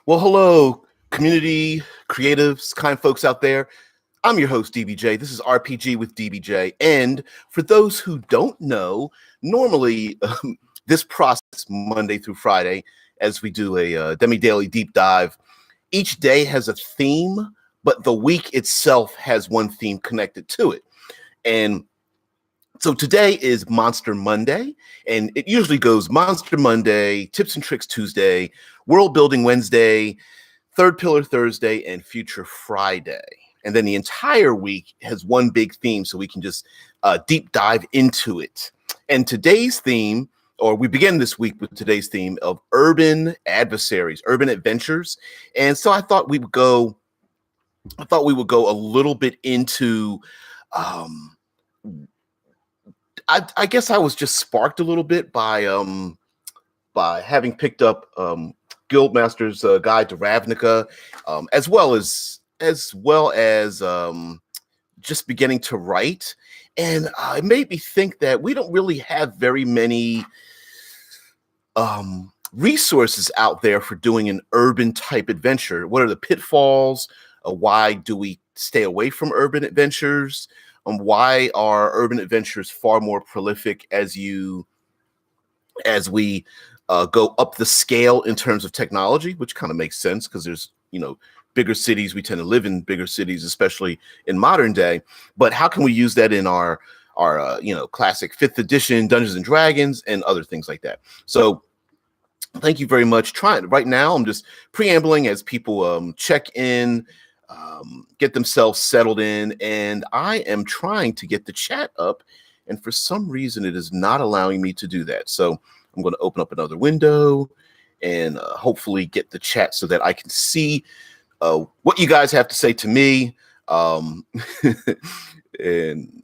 Well, hello, community, creatives, kind folks out there. I'm your host, DBJ. This is RPG with DBJ. And for those who don't know, normally this process, Monday through Friday, as we do a demi-daily deep dive, each day has a theme, but the week itself has one theme connected to it. And so today is Monster Monday, and it usually goes Monster Monday, Tips and Tricks Tuesday, World Building Wednesday, Third Pillar Thursday, and Future Friday. And then the entire week has one big theme, so we can just deep dive into it. And today's theme, or we begin this week with today's theme of Urban Adversaries, Urban Adventures. And so I thought we would go a little bit into I guess I was just sparked a little bit by having picked up Guildmaster's Guide to Ravnica, as well as just beginning to write, and it made me think that we don't really have very many resources out there for doing an urban type adventure. What are the pitfalls? Why do we stay away from urban adventures? Why are urban adventures far more prolific as we go up the scale in terms of technology, which kind of makes sense because there's, bigger cities. We tend to live in bigger cities, especially in modern day. But how can we use that in our classic 5th edition Dungeons and Dragons and other things like that? So thank you very much. Right now, I'm just preambling as people check in, get themselves settled in, and I am trying to get the chat up, and for some reason it is not allowing me to do that. So I'm going to open up another window and hopefully get the chat so that I can see what you guys have to say to me. And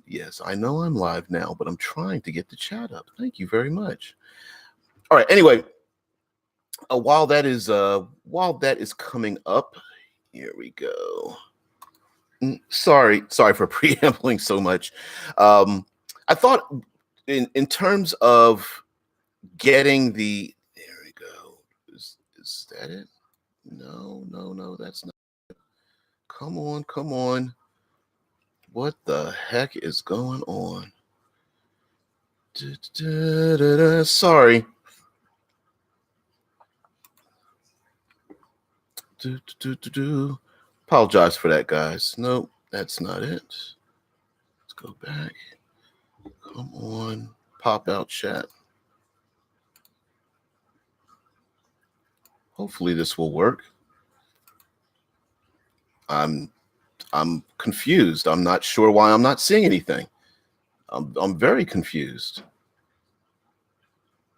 yes, I know I'm live now, but I'm trying to get the chat up. Thank you very much. All right. Anyway, while that is coming up, here we go. Sorry for preambling so much. I thought in terms of getting the, there we go. Is that it? No, that's not it. Come on. What the heck is going on? Sorry. Apologize for that, guys. Nope, that's not it. Let's go back. Come on, pop out chat. Hopefully this will work. I'm confused. I'm not sure why I'm not seeing anything. I'm very confused.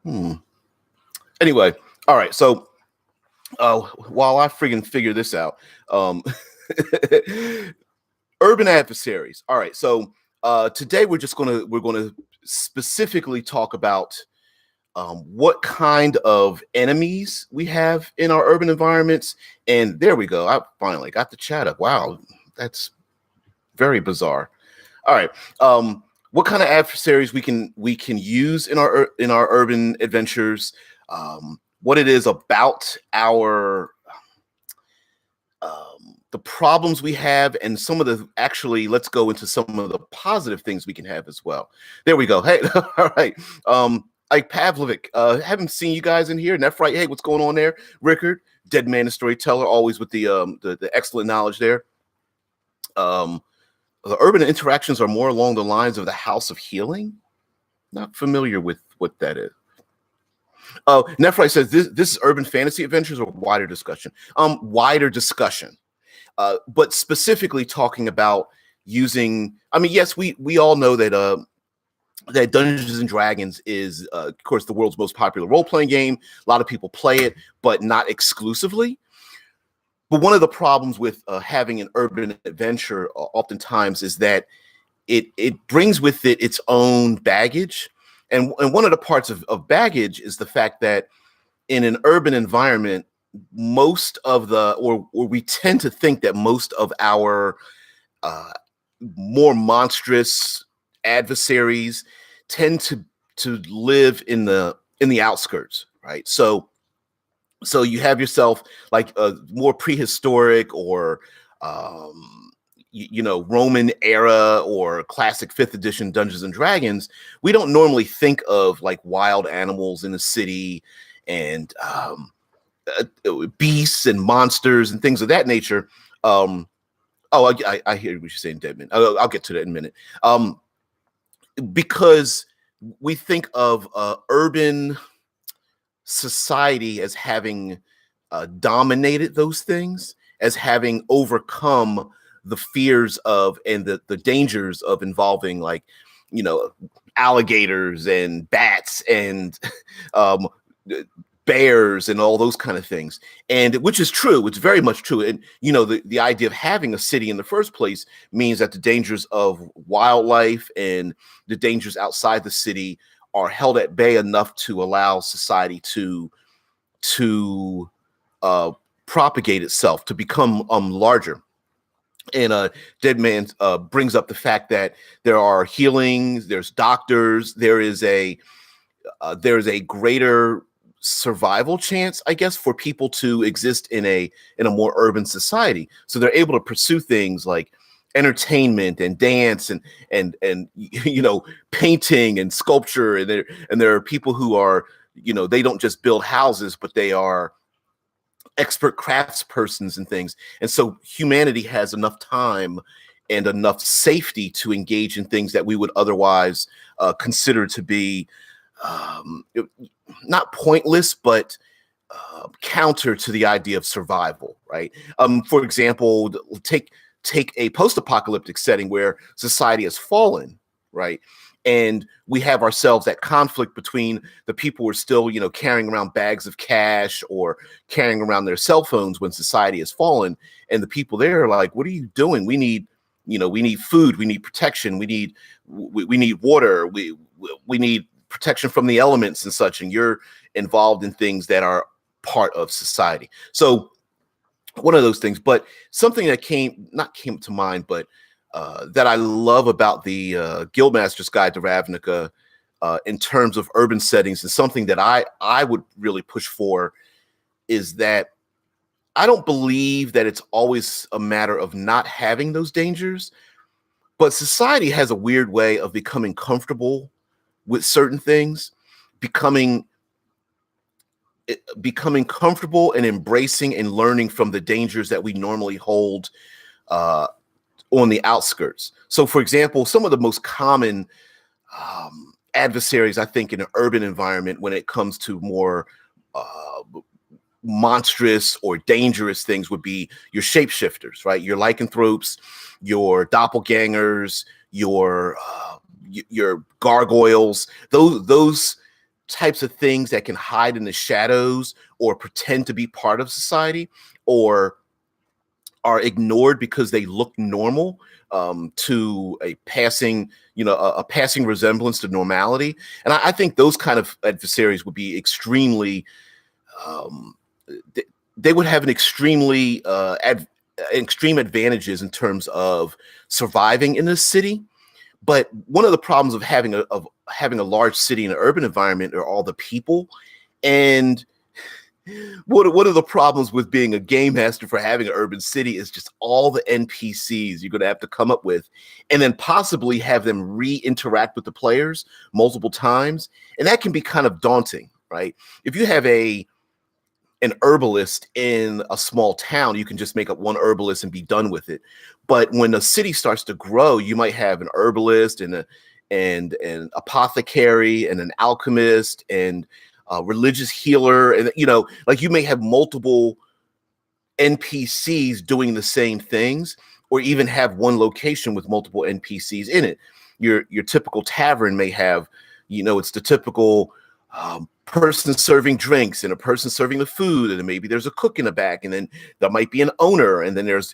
Anyway, all right. So while I friggin' figure this out, Urban Adversaries. All right. So today we're gonna specifically talk about what kind of enemies we have in our urban environments. And there we go. I finally got the chat up. Wow, that's very bizarre. All right. What kind of adversaries we can use in our urban adventures? What it is about our the problems we have, and some of the let's go into some of the positive things we can have as well. There we go. Hey, all right. Like Pavlovic, haven't seen you guys in here. Nephrite, hey, what's going on there? Rickard, Dead Man and Storyteller, always with the excellent knowledge there. The urban interactions are more along the lines of the House of Healing. Not familiar with what that is. Oh, Nephrite says this is urban fantasy adventures or wider discussion. Wider discussion. But specifically talking about using, yes, we all know that that Dungeons and Dragons is, of course, the world's most popular role-playing game. A lot of people play it, but not exclusively. But one of the problems with having an urban adventure oftentimes is that it brings with it its own baggage. And one of the parts of baggage is the fact that in an urban environment, most of or we tend to think that most of our more monstrous adversaries tend to live in the outskirts, right? So So you have yourself like a more prehistoric or Roman era or classic 5th edition Dungeons and Dragons. We don't normally think of like wild animals in the city and beasts and monsters and things of that nature. I hear what you're saying, Deadman. I'll get to that in a minute. Because we think of urban society as having dominated those things, as having overcome the fears of and the dangers of involving like, alligators and bats and um, bears and all those kind of things. And which is true. It's very much true. And, the idea of having a city in the first place means that the dangers of wildlife and the dangers outside the city are held at bay enough to allow society to propagate itself, to become larger. And Dead Man brings up the fact that there are healings, there's doctors, there is a greater survival chance, I guess, for people to exist in a more urban society. So they're able to pursue things like entertainment and dance and painting and sculpture, and there are people who are, they don't just build houses, but they are expert craftspersons and things. And so humanity has enough time and enough safety to engage in things that we would otherwise consider to be not pointless, but counter to the idea of survival, right? For example, take a post-apocalyptic setting where society has fallen, right? And we have ourselves at conflict between the people who are still, carrying around bags of cash or carrying around their cell phones when society has fallen, and the people there are like, "What are you doing? We need, we need food, we need protection, we need water, we need protection from the elements and such," and you're involved in things that are part of society. So one of those things, but something that came to mind, but that I love about the Guildmaster's Guide to Ravnica in terms of urban settings, and something that I would really push for, is that I don't believe that it's always a matter of not having those dangers, but society has a weird way of becoming comfortable with certain things, becoming comfortable and embracing and learning from the dangers that we normally hold on the outskirts. So, for example, some of the most common adversaries, I think, in an urban environment when it comes to more monstrous or dangerous things would be your shapeshifters, right? Your lycanthropes, your doppelgangers, your gargoyles, those types of things that can hide in the shadows or pretend to be part of society, or are ignored because they look normal to a passing, a passing resemblance to normality. And I think those kind of adversaries would be extremely, they would have an extremely extreme advantages in terms of surviving in this city. But one of the problems of having a large city in an urban environment are all the people. And one of the problems with being a game master for having an urban city is just all the NPCs you're going to have to come up with, and then possibly have them re-interact with the players multiple times. And that can be kind of daunting, right? If you have an herbalist in a small town, you can just make up one herbalist and be done with it. But when a city starts to grow, you might have an herbalist and an apothecary and an alchemist and a religious healer, and like you may have multiple NPCs doing the same things, or even have one location with multiple NPCs in it. Your typical tavern may have, it's the typical person serving drinks and a person serving the food, and then maybe there's a cook in the back, and then there might be an owner, and then there's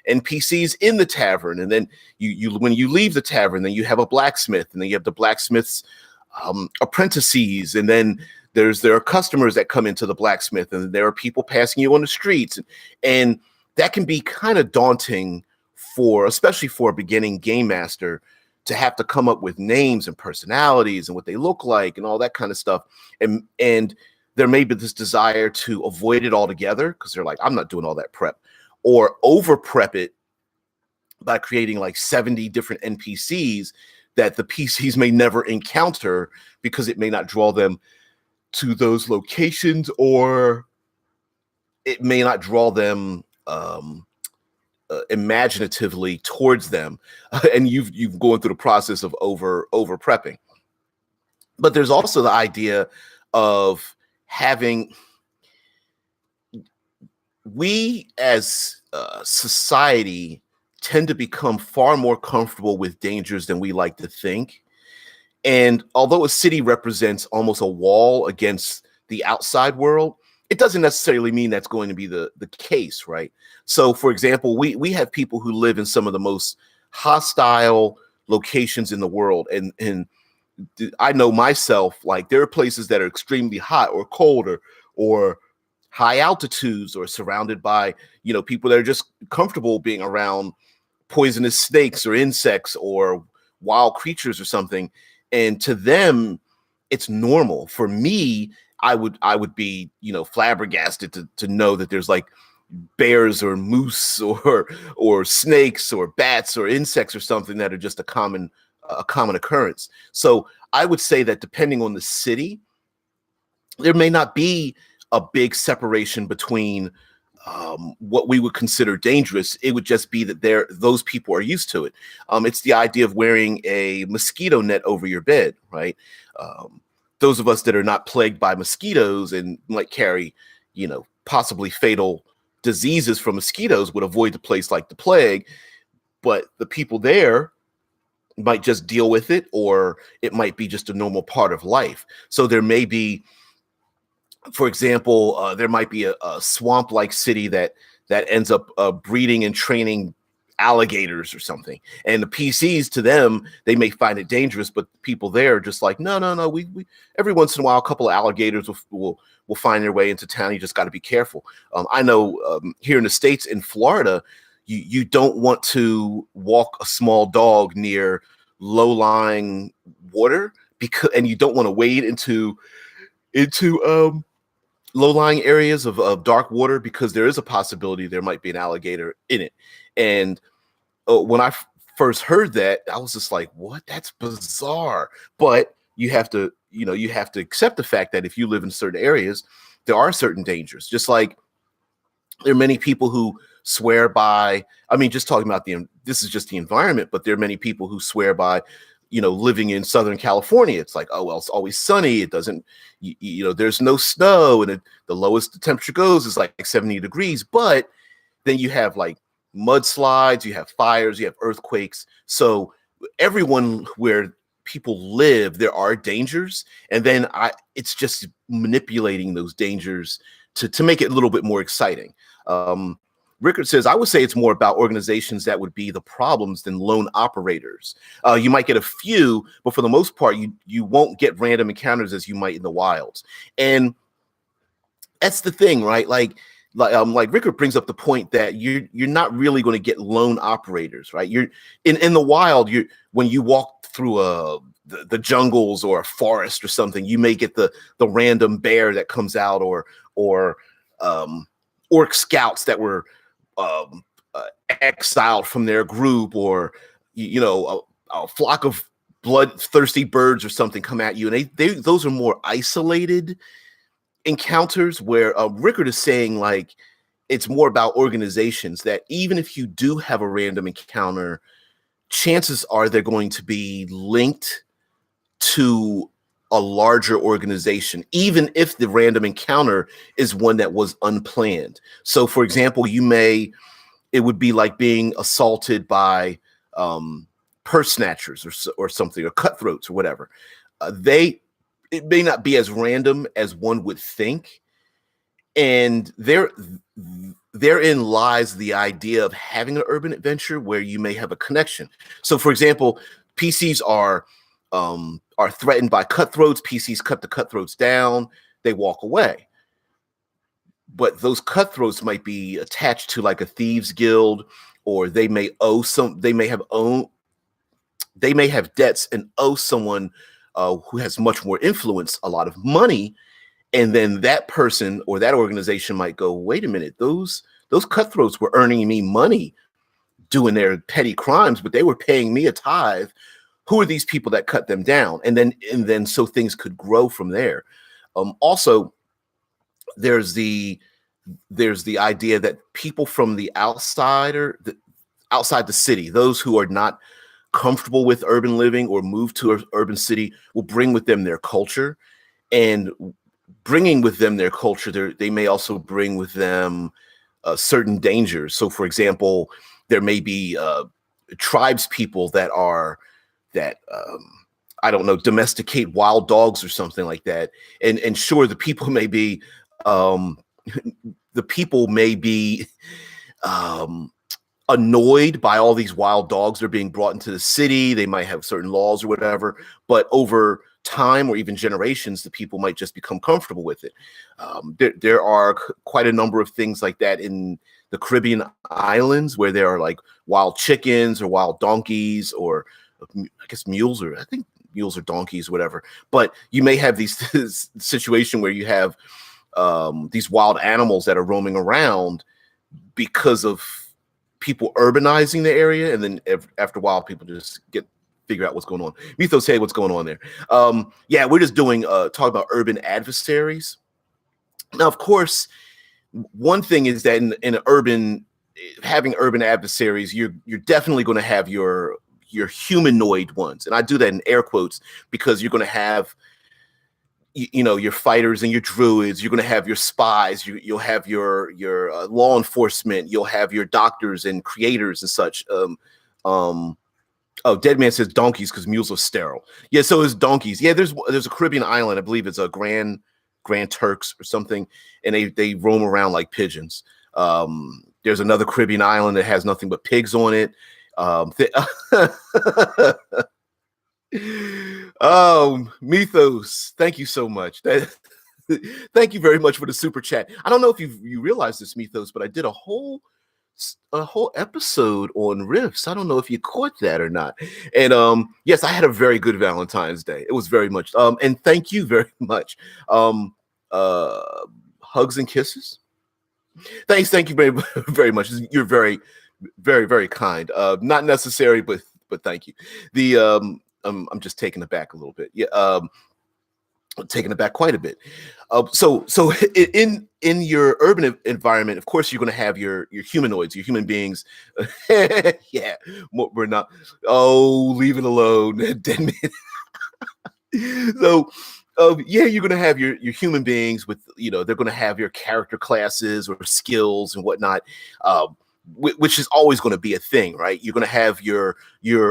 NPCs in the tavern, and then you when you leave the tavern, then you have a blacksmith, and then you have the blacksmith's apprentices, and then there are customers that come into the blacksmith, and there are people passing you on the streets, and that can be kind of daunting especially for a beginning game master, to have to come up with names and personalities and what they look like and all that kind of stuff. And there may be this desire to avoid it altogether because they're like, I'm not doing all that prep, or over prep it by creating like 70 different NPCs that the PCs may never encounter because it may not draw them to those locations, or it may not draw them imaginatively towards them. And you've gone through the process of over prepping. But there's also the idea of having, we as society tend to become far more comfortable with dangers than we like to think. And although a city represents almost a wall against the outside world, it doesn't necessarily mean that's going to be the case, right? So, for example, we have people who live in some of the most hostile locations in the world. And I know myself, like there are places that are extremely hot or cold, or high altitudes, or surrounded by, people that are just comfortable being around poisonous snakes or insects or wild creatures or something. And to them, it's normal. For me, I would be, flabbergasted to know that there's like bears or moose or snakes or bats or insects or something that are just a common occurrence. So I would say that depending on the city, there may not be a big separation between what we would consider dangerous. It would just be that those people are used to it. It's the idea of wearing a mosquito net over your bed, right? Those of us that are not plagued by mosquitoes and might carry, possibly fatal diseases from mosquitoes would avoid the place like the plague. But the people there might just deal with it, or it might be just a normal part of life. So there may be, for example, there might be a swamp-like city that ends up breeding and training alligators or something. And the PCs, to them, they may find it dangerous, but people there are just like, no. We every once in a while, a couple of alligators will find their way into town. You just got to be careful. I know here in the States, in Florida, you don't want to walk a small dog near low-lying water and you don't want to wade into low-lying areas of dark water, because there is a possibility there might be an alligator in it. And when I first heard that, I was just like, what? That's bizarre. But you have to accept the fact that if you live in certain areas, there are certain dangers. Just like there are many people who swear by, just talking about this is just the environment, but there are many people who swear by, living in Southern California. It's like, oh, well, it's always sunny. It doesn't, there's no snow, and the lowest the temperature goes is like 70 degrees. But then you have like mudslides, you have fires, you have earthquakes. So everyone where people live, there are dangers. And then it's just manipulating those dangers to make it a little bit more exciting. Rickard says, I would say it's more about organizations that would be the problems than lone operators. You might get a few, but for the most part, you won't get random encounters as you might in the wilds. And that's the thing, right? Like Rickard brings up the point that you're not really going to get lone operators, right? You're in the wild. When you walk through the jungles or a forest or something, you may get the random bear that comes out, or orc scouts that were exiled from their group, or a flock of bloodthirsty birds or something come at you, and those are more isolated encounters. Where Rickard is saying, like, it's more about organizations, that even if you do have a random encounter, chances are they're going to be linked to a larger organization, even if the random encounter is one that was unplanned. So, for example, it would be like being assaulted by purse snatchers or something, or cutthroats or whatever. It may not be as random as one would think. And therein lies the idea of having an urban adventure where you may have a connection. So, for example, PCs are threatened by cutthroats. PCs cut the cutthroats down. They walk away. But those cutthroats might be attached to like a thieves guild, or they may have debts and owe someone who has much more influence a lot of money. And then that person or that organization might go, wait a minute, those cutthroats were earning me money doing their petty crimes, but they were paying me a tithe. Who are these people that cut them down? And then so things could grow from there. Also, there's the idea that people from the outside outside the city, those who are not comfortable with urban living or move to an urban city, will bring with them their culture. And bringing with them their culture, they may also bring with them certain dangers. So, for example, there may be tribes people that I don't know, domesticate wild dogs or something like that. And sure, the people may be annoyed by all these wild dogs that are being brought into the city. They might have certain laws or whatever, but over time or even generations, the people might just become comfortable with it. There are quite a number of things like that in the Caribbean islands where there are like wild chickens or wild donkeys, or I guess mules, or I think mules or donkeys, whatever. But you may have this situation where you have these wild animals that are roaming around because of people urbanizing the area, and then after a while, people just figure out what's going on. Mythos, hey, what's going on there? Yeah, we're just talking about urban adversaries. Now, of course, one thing is that in having urban adversaries, you're definitely going to have your humanoid ones, and I do that in air quotes because you're going to have your fighters and your druids. You're going to have your spies. You'll have your law enforcement. You'll have your doctors and creators and such. Oh, Dead Man says donkeys because mules are sterile. Yeah, so it's donkeys. Yeah, there's a Caribbean island, I believe it's a Grand Turks or something, and they roam around like pigeons. There's another Caribbean island that has nothing but pigs on it. Oh, Mythos, thank you so much. Thank you very much for the super chat. I don't know if you realize this, Mythos, but I did a whole episode on riffs. I don't know if you caught that or not. And yes, I had a very good Valentine's Day. It was very much and thank you very much. Hugs and kisses. Thank you very very much. You're very very very kind. Not necessary, but thank you. I'm just taken aback a little bit. Yeah, taken aback quite a bit. So in your urban environment, of course, you're going to have your humanoids, your human beings. Yeah, we're not. Oh, leave it alone. So, yeah, you're going to have your human beings with, they're going to have your character classes or skills and whatnot. Which is always going to be a thing, right? You're going to have your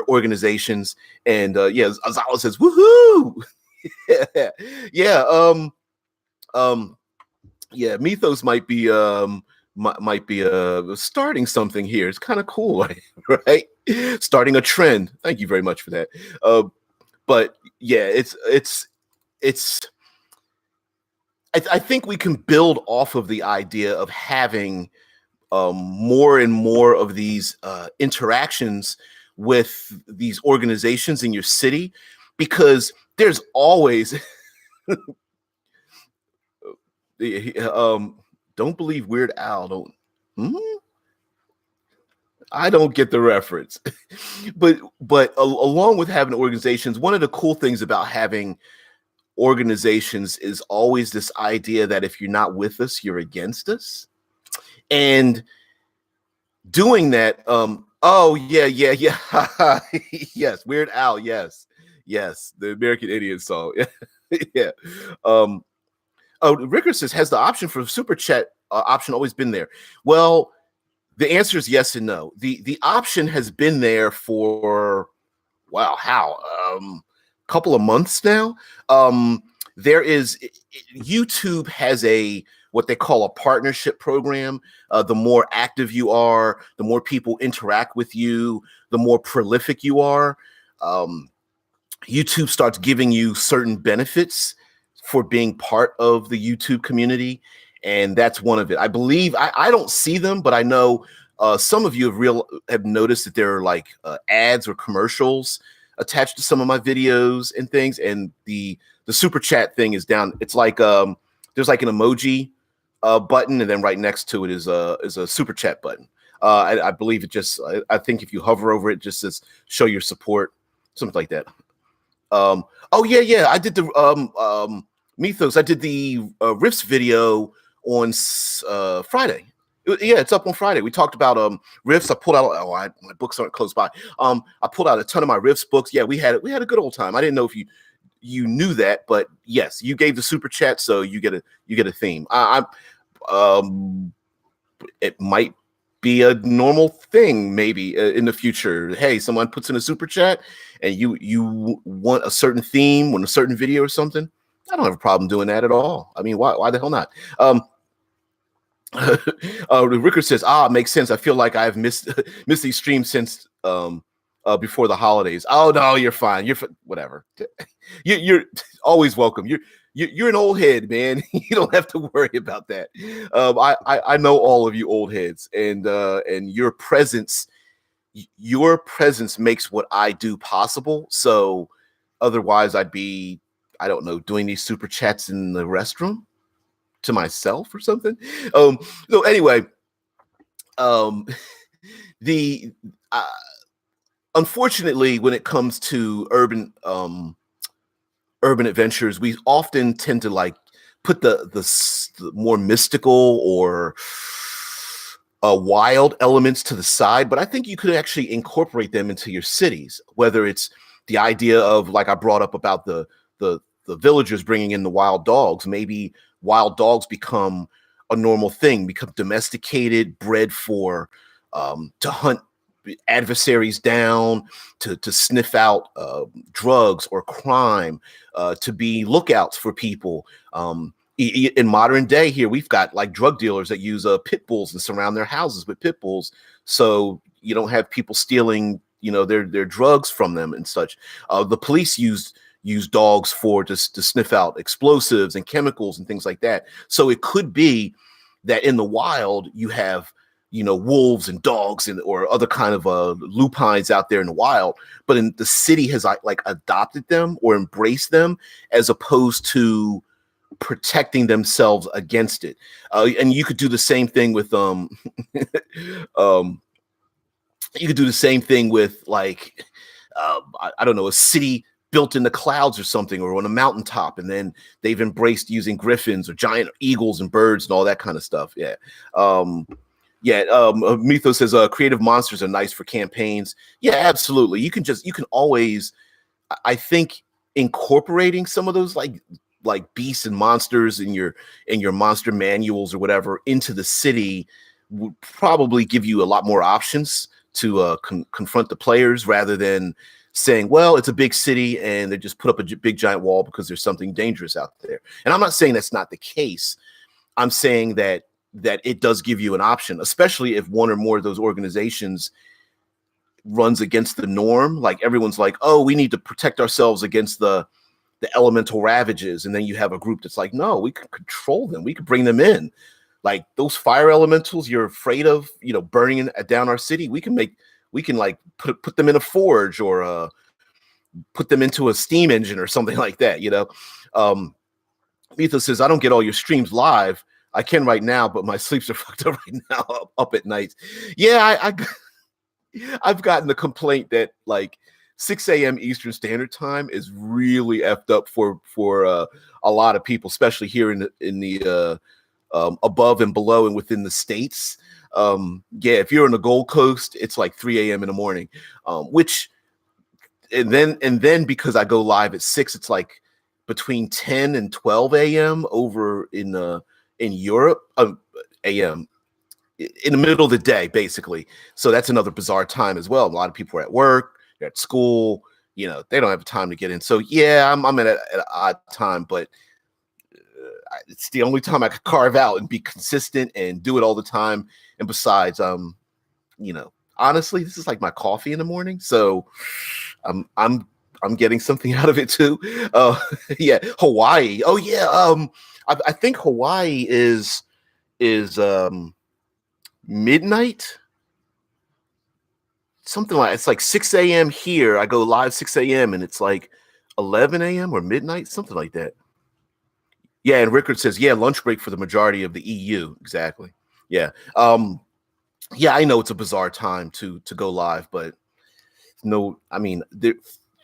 organizations, and yeah, Azala says, "Woohoo!" Yeah, yeah. Mythos might be starting something here. It's kind of cool, right? Starting a trend. Thank you very much for that. But yeah, it's. I think we can build off of the idea of having more and more of these interactions with these organizations in your city, because there's always don't believe Weird Al. I don't get the reference. but along with having organizations, one of the cool things about having organizations is always this idea that if you're not with us, you're against us. And doing that, oh yeah, yes, Weird Al, yes, the American Idiot song. Yeah. Oh, Ricker says, has the option for super chat option always been there? Well, the answer is yes and no. The option has been there for couple of months now. There is YouTube has what they call a partnership program. The more active you are, the more people interact with you, the more prolific you are. YouTube starts giving you certain benefits for being part of the YouTube community, and that's one of it. I believe I don't see them, but I know some of you have noticed that there are like ads or commercials attached to some of my videos and things, and the super chat thing is down. It's like there's like an emoji button, and then right next to it is a super chat button. I believe it just. I think if you hover over it, just says show your support, something like that. Oh yeah. I did the Mythos. I did the Riffs video on Friday. Yeah, it's up on Friday. We talked about riffs. I pulled out. My books aren't close by. I pulled out a ton of my riffs books. Yeah, we had a good old time. I didn't know if you knew that, but yes, you gave the super chat, so you get a theme. It might be a normal thing maybe in the future. Hey, someone puts in a super chat, and you want a certain theme, want a certain video or something. I don't have a problem doing that at all. I mean, why the hell not? Ricker says, it makes sense. I feel like I've missed these streams since before the holidays. Oh no, you're fine. Whatever. You're always welcome. You're an old head, man. You don't have to worry about that. I know all of you old heads, and your presence makes what I do possible. So otherwise, I'd be, I don't know, doing these super chats in the restroom to myself or something. So anyway, the unfortunately, when it comes to urban adventures, we often tend to like put the more mystical or wild elements to the side, but I think you could actually incorporate them into your cities, whether it's the idea of, like I brought up about the villagers bringing in the wild dogs. Maybe wild dogs become a normal thing, become domesticated, bred for to hunt adversaries down, to sniff out drugs or crime, to be lookouts for people. In modern day here, we've got like drug dealers that use pit bulls and surround their houses with pit bulls, so you don't have people stealing, their drugs from them and such. The police use dogs to sniff out explosives and chemicals and things like that. So it could be that in the wild you have wolves and dogs or other kind of lupines out there in the wild, but in the city has like adopted them or embraced them, as opposed to protecting themselves against it. And you could do the same thing with you could do the same thing with like I don't know, a city built in the clouds or something, or on a mountaintop, and then they've embraced using griffins or giant eagles and birds and all that kind of stuff. Mythos says creative monsters are nice for campaigns. Yeah, absolutely. You can always, I think, incorporating some of those like beasts and monsters in your monster manuals or whatever into the city would probably give you a lot more options to confront the players, rather than saying, well, it's a big city and they just put up a big giant wall because there's something dangerous out there. And I'm not saying that's not the case. I'm saying that it does give you an option, especially if one or more of those organizations runs against the norm. Like everyone's like, oh, we need to protect ourselves against the elemental ravages. And then you have a group that's like, no, we can control them. We can bring them in. Like those fire elementals you're afraid of, burning down our city. We can like put them in a forge, or put them into a steam engine or something like that. Mythos says, I don't get all your streams live. I can right now, but my sleeps are fucked up right now, up at night. Yeah, I've gotten the complaint that like 6 a.m. Eastern Standard Time is really effed up for a lot of people, especially here in the above and below and within the states. If you're on the Gold Coast, it's like 3 a.m. in the morning, and then because I go live at 6, it's like between 10 and 12 a.m. over in Europe, a.m. in the middle of the day, basically. So that's another bizarre time as well. A lot of people are at work, they're at school, they don't have time to get in. So yeah, I'm at an odd time, but it's the only time I could carve out and be consistent and do it all the time. And besides, honestly, this is like my coffee in the morning, so I'm getting something out of it too. Yeah, Hawaii. Oh yeah, I think Hawaii is midnight, something like, it's like 6 a.m. here. I go live 6 a.m. and it's like 11 a.m. or midnight, something like that. Yeah, and Rickard says, yeah, lunch break for the majority of the EU. Exactly. Yeah. Yeah, I know it's a bizarre time to go live, but no, I mean,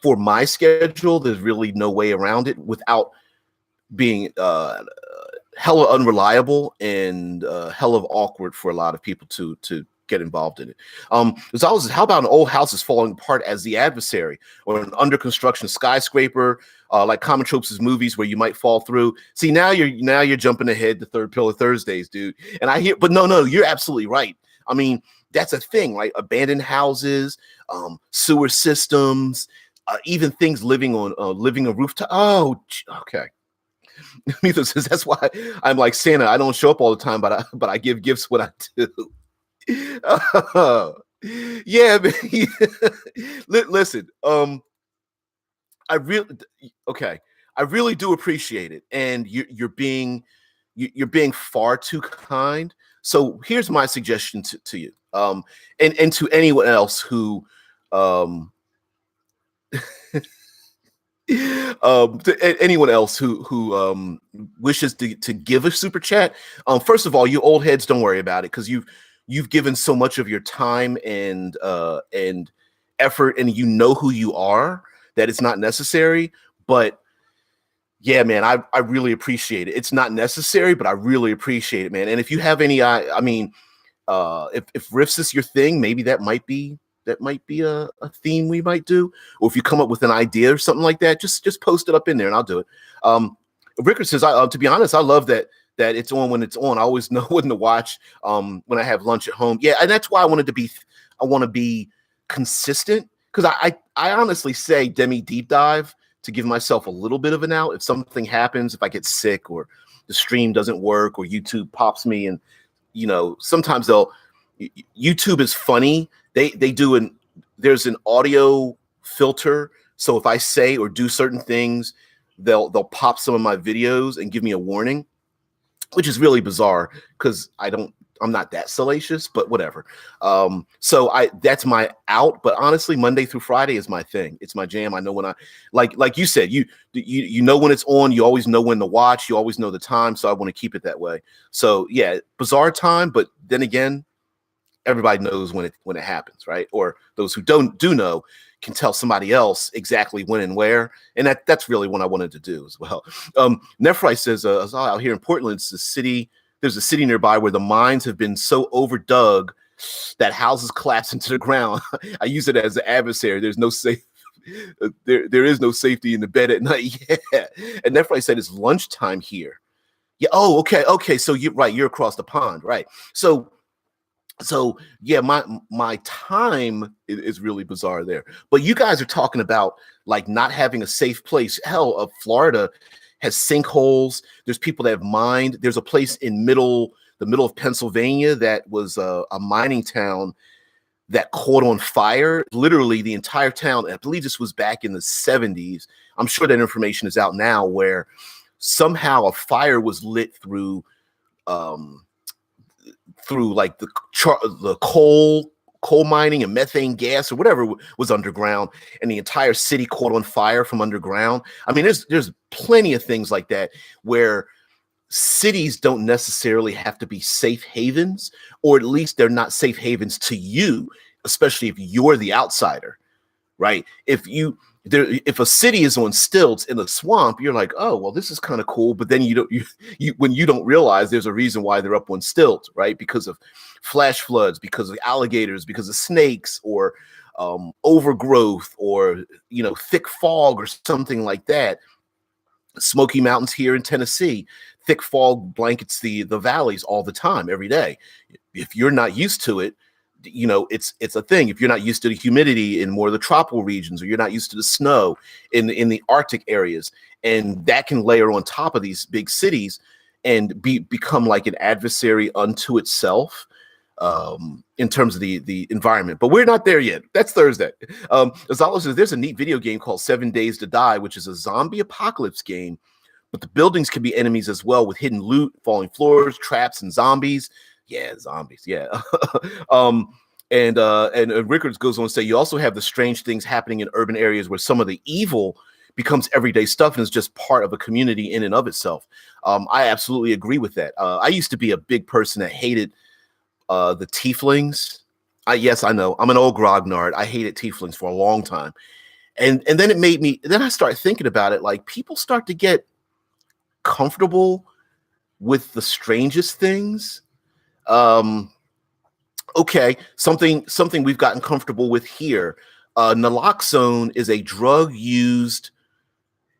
for my schedule, there's really no way around it without being hella unreliable and hella awkward for a lot of people to get involved in it. There's always, how about an old house is falling apart as the adversary, or an under construction skyscraper, like Common Tropes' movies where you might fall through. See, now you're jumping ahead to Third Pillar Thursdays, dude. And I hear, but no, you're absolutely right. I mean, that's a thing, right? Abandoned houses, sewer systems, even things living a rooftop. Oh, okay. Mito says that's why I'm like Santa. I don't show up all the time, but I give gifts when I do. Yeah, man. Listen, I really okay. I really do appreciate it, and you're being far too kind. So here's my suggestion to you, and to anyone else who, to anyone else who wishes to give a super chat. First of all, you old heads, don't worry about it, because you've given so much of your time and effort, and you know who you are, that it's not necessary. But yeah, man, I really appreciate it. It's not necessary, but I really appreciate it, man. And if you have any, I mean, if riffs is your thing, maybe that might be a theme we might do. Or if you come up with an idea or something like that, just post it up in there and I'll do it. Rickard says, to be honest, I love that it's on when it's on. I always know when to watch when I have lunch at home. Yeah, and that's why I want to be consistent, because I honestly say demi deep dive to give myself a little bit of an out if something happens, if I get sick or the stream doesn't work or YouTube pops me. And sometimes YouTube is funny. They do there's an audio filter, so if I say or do certain things, they'll pop some of my videos and give me a warning, which is really bizarre because I'm not that salacious, but whatever. So that's my out. But honestly, Monday through Friday is my thing. It's my jam. I know when like you said, you know when it's on. You always know when to watch. You always know the time. So I want to keep it that way. So yeah, bizarre time. But then again, everybody knows when it happens, right? Or those who do know can tell somebody else exactly when and where. And that's really what I wanted to do as well. Nephrite says, out here in Portland, there's a city nearby where the mines have been so overdug that houses collapse into the ground. I use it as an adversary. There's no safe. There is no safety in the bed at night. Yeah. And Nephrite said it's lunchtime here. Yeah. Oh, okay. So you're across the pond, right? So yeah, my time is really bizarre there. But you guys are talking about like not having a safe place. Hell, Florida has sinkholes. There's people that have mined. There's a place in the middle of Pennsylvania that was a mining town that caught on fire. Literally the entire town. I believe this was back in the 70s. I'm sure that information is out now, where somehow a fire was lit through like the coal mining and methane gas or whatever was underground, and the entire city caught on fire from underground. I mean, there's plenty of things like that where cities don't necessarily have to be safe havens, or at least they're not safe havens to you, especially if you're the outsider, right? If a city is on stilts in a swamp, you're like, oh, well, this is kind of cool. But then when you don't realize there's a reason why they're up on stilts, right? Because of flash floods, because of alligators, because of snakes, or overgrowth, or thick fog or something like that. Smoky Mountains here in Tennessee, thick fog blankets the valleys all the time, every day. If you're not used to it, it's a thing. If you're not used to the humidity in more of the tropical regions, or you're not used to the snow in the Arctic areas, and that can layer on top of these big cities and become like an adversary unto itself, in terms of the environment. But we're not there yet. That's Thursday. Azalo says there's a neat video game called 7 Days to Die, which is a zombie apocalypse game, but the buildings can be enemies as well, with hidden loot, falling floors, traps, and zombies. Yeah, zombies. Yeah. And Rickards goes on to say, you also have the strange things happening in urban areas where some of the evil becomes everyday stuff and is just part of a community in and of itself. I absolutely agree with that. I used to be a big person that hated the tieflings. Yes, I know. I'm an old grognard. I hated tieflings for a long time. And then then I started thinking about it. Like, people start to get comfortable with the strangest things. Okay, something we've gotten comfortable with here. Naloxone is a drug used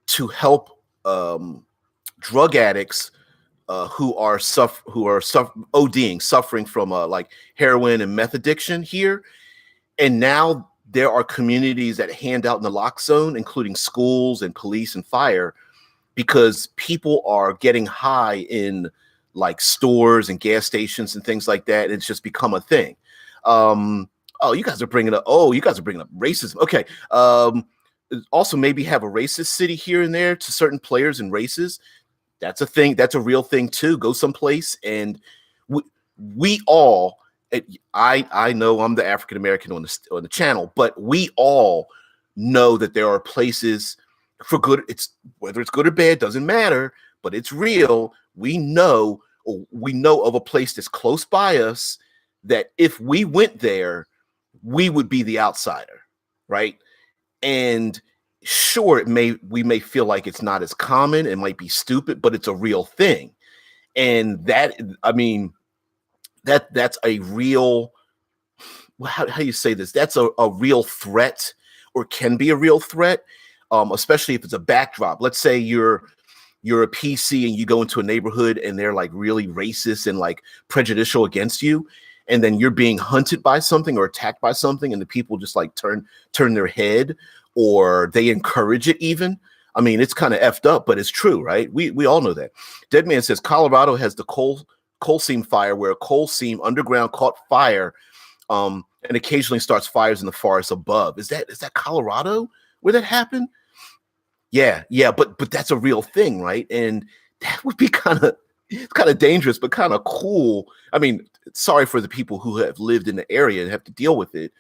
to help drug addicts who are ODing, suffering from like heroin and meth addiction here. And now there are communities that hand out naloxone, including schools and police and fire, because people are getting high in like stores and gas stations and things like that. It's just become a thing. You guys are bringing up racism. Okay. Also maybe have a racist city here and there to certain players and races. That's a thing. That's a real thing too. Go someplace and we all, I know I'm the African American on the channel, but we all know that there are places for good. It's whether it's good or bad doesn't matter, but it's real. We know of a place that's close by us that if we went there, we would be the outsider, right? And sure, we may feel like it's not as common, it might be stupid, but it's a real thing. And that's a real, how do you say this? That's a real threat, or can be a real threat, especially if it's a backdrop. Let's say you're a PC and you go into a neighborhood and they're like really racist and like prejudicial against you, and then you're being hunted by something or attacked by something, and the people just like turn their head, or they encourage it even. I mean, it's kind of effed up, but it's true, right? We all know that. Deadman says Colorado has the coal seam fire, where a coal seam underground caught fire, and occasionally starts fires in the forest above. Is that Colorado where that happened? Yeah, but that's a real thing, right? And that would be kind of dangerous, but kind of cool. I mean, sorry for the people who have lived in the area and have to deal with it,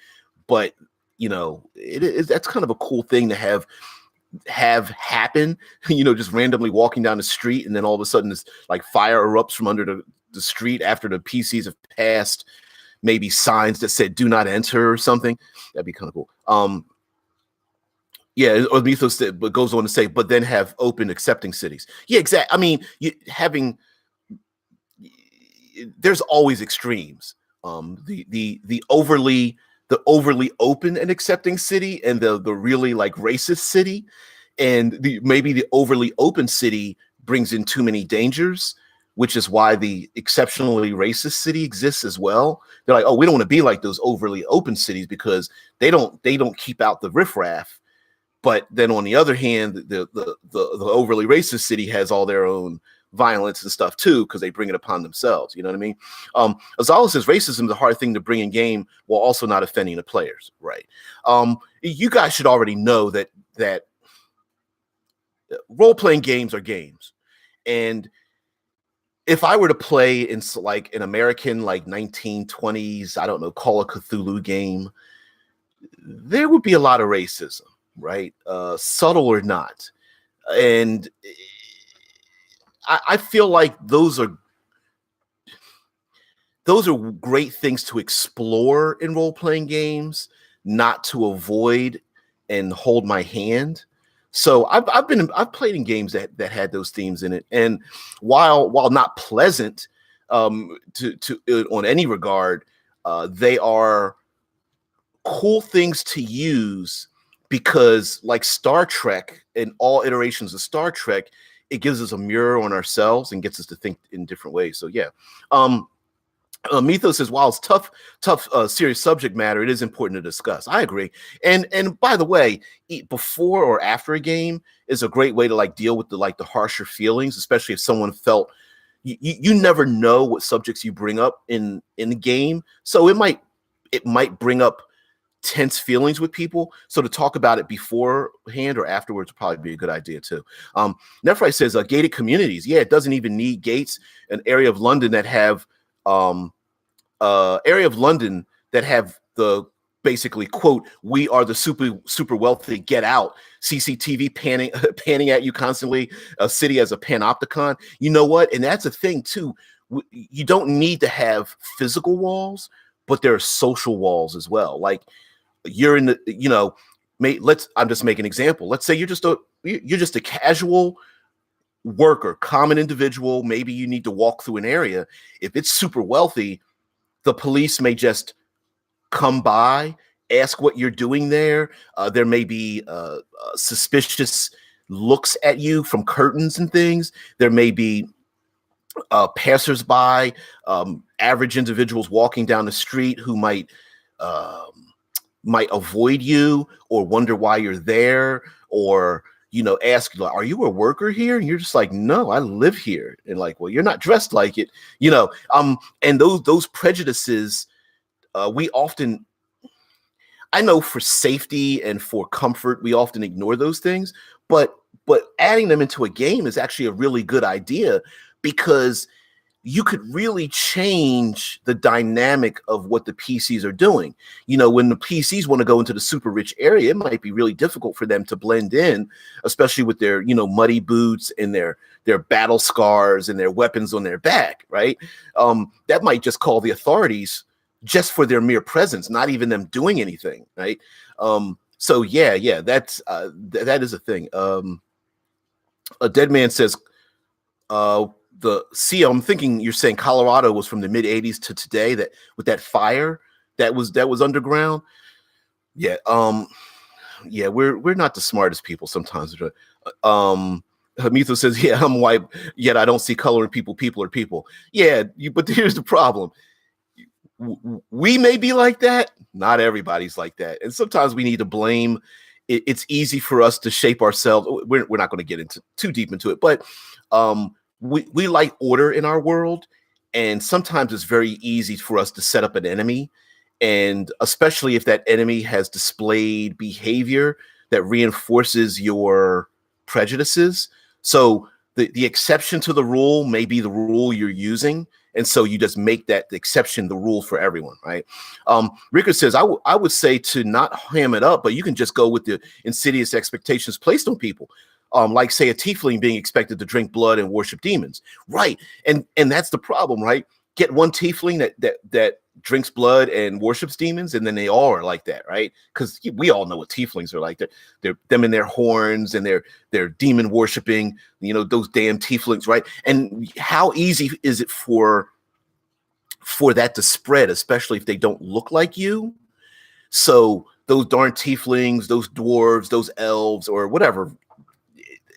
but that's kind of a cool thing to have happen. Just randomly walking down the street, and then all of a sudden this like fire erupts from under the street after the PCs have passed maybe signs that said "Do not enter" or something. That'd be kind of cool. Yeah, or Mythos but goes on to say, but then have open, accepting cities. Yeah, exactly. I mean, there's always extremes. The overly open and accepting city, and the really like racist city, and maybe the overly open city brings in too many dangers, which is why the exceptionally racist city exists as well. They're like, oh, we don't want to be like those overly open cities because they don't keep out the riffraff. But then on the other hand, the overly racist city has all their own violence and stuff too, because they bring it upon themselves. You know what I mean? Azala says racism is a hard thing to bring in game while also not offending the players. Right. You guys should already know that role-playing games are games. And if I were to play in like an American like 1920s, I don't know, Call of Cthulhu game, there would be a lot of racism. Right, subtle or not, and I feel like those are great things to explore in role-playing games, not to avoid and hold my hand. So I've played in games that had those themes in it, and while not pleasant to on any regard, they are cool things to use. Because like Star Trek and all iterations of Star Trek, it gives us a mirror on ourselves and gets us to think in different ways. So yeah. Mythos says, while it's tough, serious subject matter, it is important to discuss. I agree. And by the way, before or after a game is a great way to like deal with the harsher feelings, especially if someone felt you never know what subjects you bring up in the game. So it might bring up tense feelings with people, so to talk about it beforehand or afterwards would probably be a good idea too. Nephrite says gated communities. Yeah, it doesn't even need gates. An area of London that have the basically, quote, "We are the super wealthy, get out." CCTV panning at you constantly. A city as a panopticon. You know what? And that's a thing too. You don't need to have physical walls, but there are social walls as well. Like you're in the, I'm just making an example. Let's say you're just a casual worker, common individual. Maybe you need to walk through an area. If it's super wealthy, the police may just come by, ask what you're doing there. There may be suspicious looks at you from curtains and things. There may be passersby, average individuals walking down the street who might avoid you or wonder why you're there, or ask you, like, "Are you a worker here?" And you're just like, "No, I live here." And like, "Well, you're not dressed like it," And those prejudices, we often, I know for safety and for comfort, we often ignore those things, but adding them into a game is actually a really good idea, because you could really change the dynamic of what the PCs are doing. When the PCs want to go into the super rich area, it might be really difficult for them to blend in, especially with their, muddy boots and their battle scars and their weapons on their back, right? That might just call the authorities just for their mere presence, not even them doing anything, right? So yeah, that's that is a thing. A dead man says, I'm thinking you're saying Colorado was from the mid 80s to today, that with that fire that was underground. Yeah. Yeah, we're not the smartest people sometimes. Hamitho says, "Yeah, I'm white, yet I don't see color in people. People are people." Yeah, but here's the problem. We may be like that. Not everybody's like that. And sometimes we need to blame. It's easy for us to shape ourselves. We're not going to get into too deep into it, but we like order in our world. And sometimes it's very easy for us to set up an enemy. And especially if that enemy has displayed behavior that reinforces your prejudices. So the exception to the rule may be the rule you're using. And so you just make that the exception the rule for everyone, right? Rickard says, I would say to not ham it up, but you can just go with the insidious expectations placed on people. Like, say, a tiefling being expected to drink blood and worship demons, right? And that's the problem, right? Get one tiefling that drinks blood and worships demons, and then they all are like that, right? Because we all know what tieflings are like. They're them and their horns, and they're demon worshiping, those damn tieflings, right? And how easy is it for that to spread, especially if they don't look like you? So those darn tieflings, those dwarves, those elves, or whatever,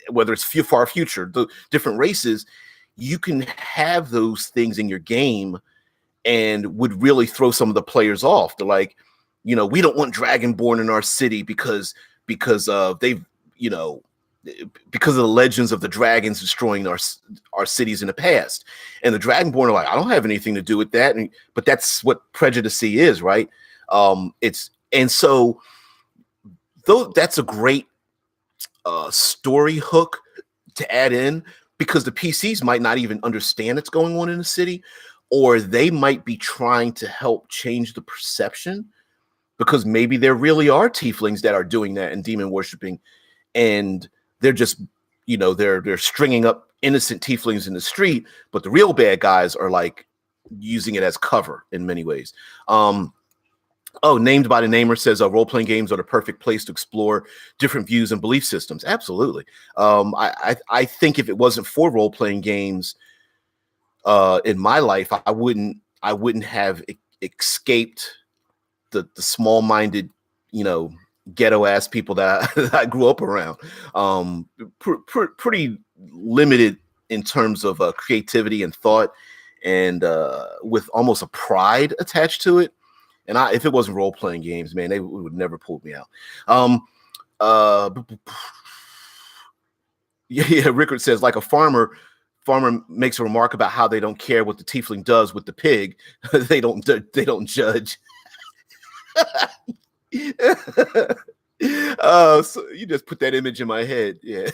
whether it's far future, the different races, you can have those things in your game and would really throw some of the players off. They're like, we don't want Dragonborn in our city because they've, because of the legends of the dragons destroying our cities in the past. And the Dragonborn are like, I don't have anything to do with that. But that's what prejudice is, right? So though that's a great story hook to add in, because the PCs might not even understand what's going on in the city, or they might be trying to help change the perception, because maybe there really are tieflings that are doing that and demon worshiping, and they're just, they're stringing up innocent tieflings in the street, but the real bad guys are like using it as cover in many ways. Named by the Namer says, role-playing games are the perfect place to explore different views and belief systems. Absolutely. I think if it wasn't for role-playing games in my life, I wouldn't have escaped the small-minded, ghetto-ass people that I grew up around. Pretty limited in terms of creativity and thought, and with almost a pride attached to it. And if it wasn't role-playing games, man, they would never pull me out. Yeah, Rickard says, like a farmer makes a remark about how they don't care what the tiefling does with the pig. They don't judge. So you just put that image in my head. Yeah.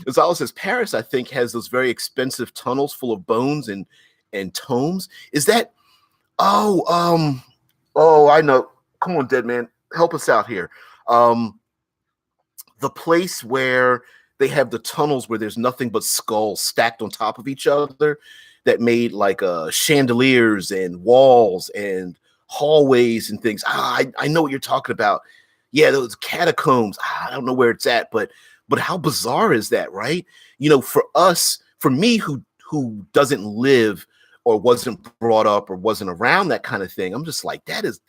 Gonzalo says, Paris, I think, has those very expensive tunnels full of bones and tomes. Is that Oh, I know. Come on, dead man, help us out here. Um, the place where they have the tunnels where there's nothing but skulls stacked on top of each other that made like chandeliers and walls and hallways and things. I know what you're talking about. Yeah, those catacombs. I don't know where it's at, but how bizarre is that, right? You know, for us, for me who doesn't live or wasn't brought up or wasn't around that kind of thing, I'm just like that is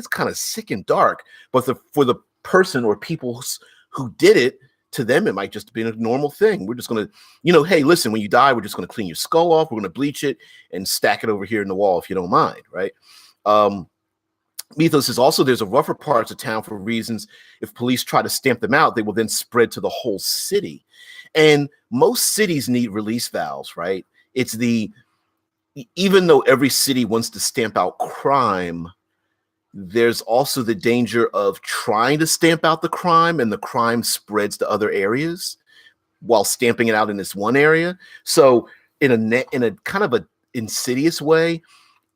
kind of sick and dark. But for the person or people who did it, to them, it might just be a normal thing. We're just going to, hey, listen, when you die, we're just going to clean your skull off. We're going to bleach it and stack it over here in the wall if you don't mind, right? Mythos is also there's a rougher parts of town for reasons. If police try to stamp them out, they will then spread to the whole city. And most cities need release valves, right? Even though every city wants to stamp out crime, there's also the danger of trying to stamp out the crime and the crime spreads to other areas while stamping it out in this one area. So in a kind of a insidious way,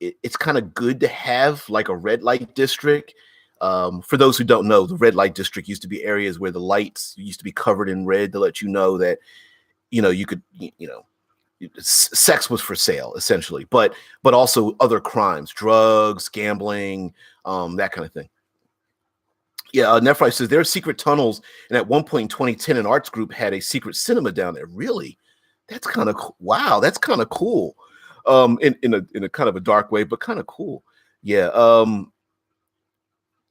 it's kind of good to have like a red light district. For those who don't know, the red light district used to be areas where the lights used to be covered in red to let you know that, you could, sex was for sale essentially, but also other crimes, drugs, gambling, that kind of thing. Yeah, Nephrite says there are secret tunnels, and at one point in 2010, an arts group had a secret cinema down there. Really, that's kind of wow. That's kind of cool. In a kind of a dark way, but kind of cool. Yeah.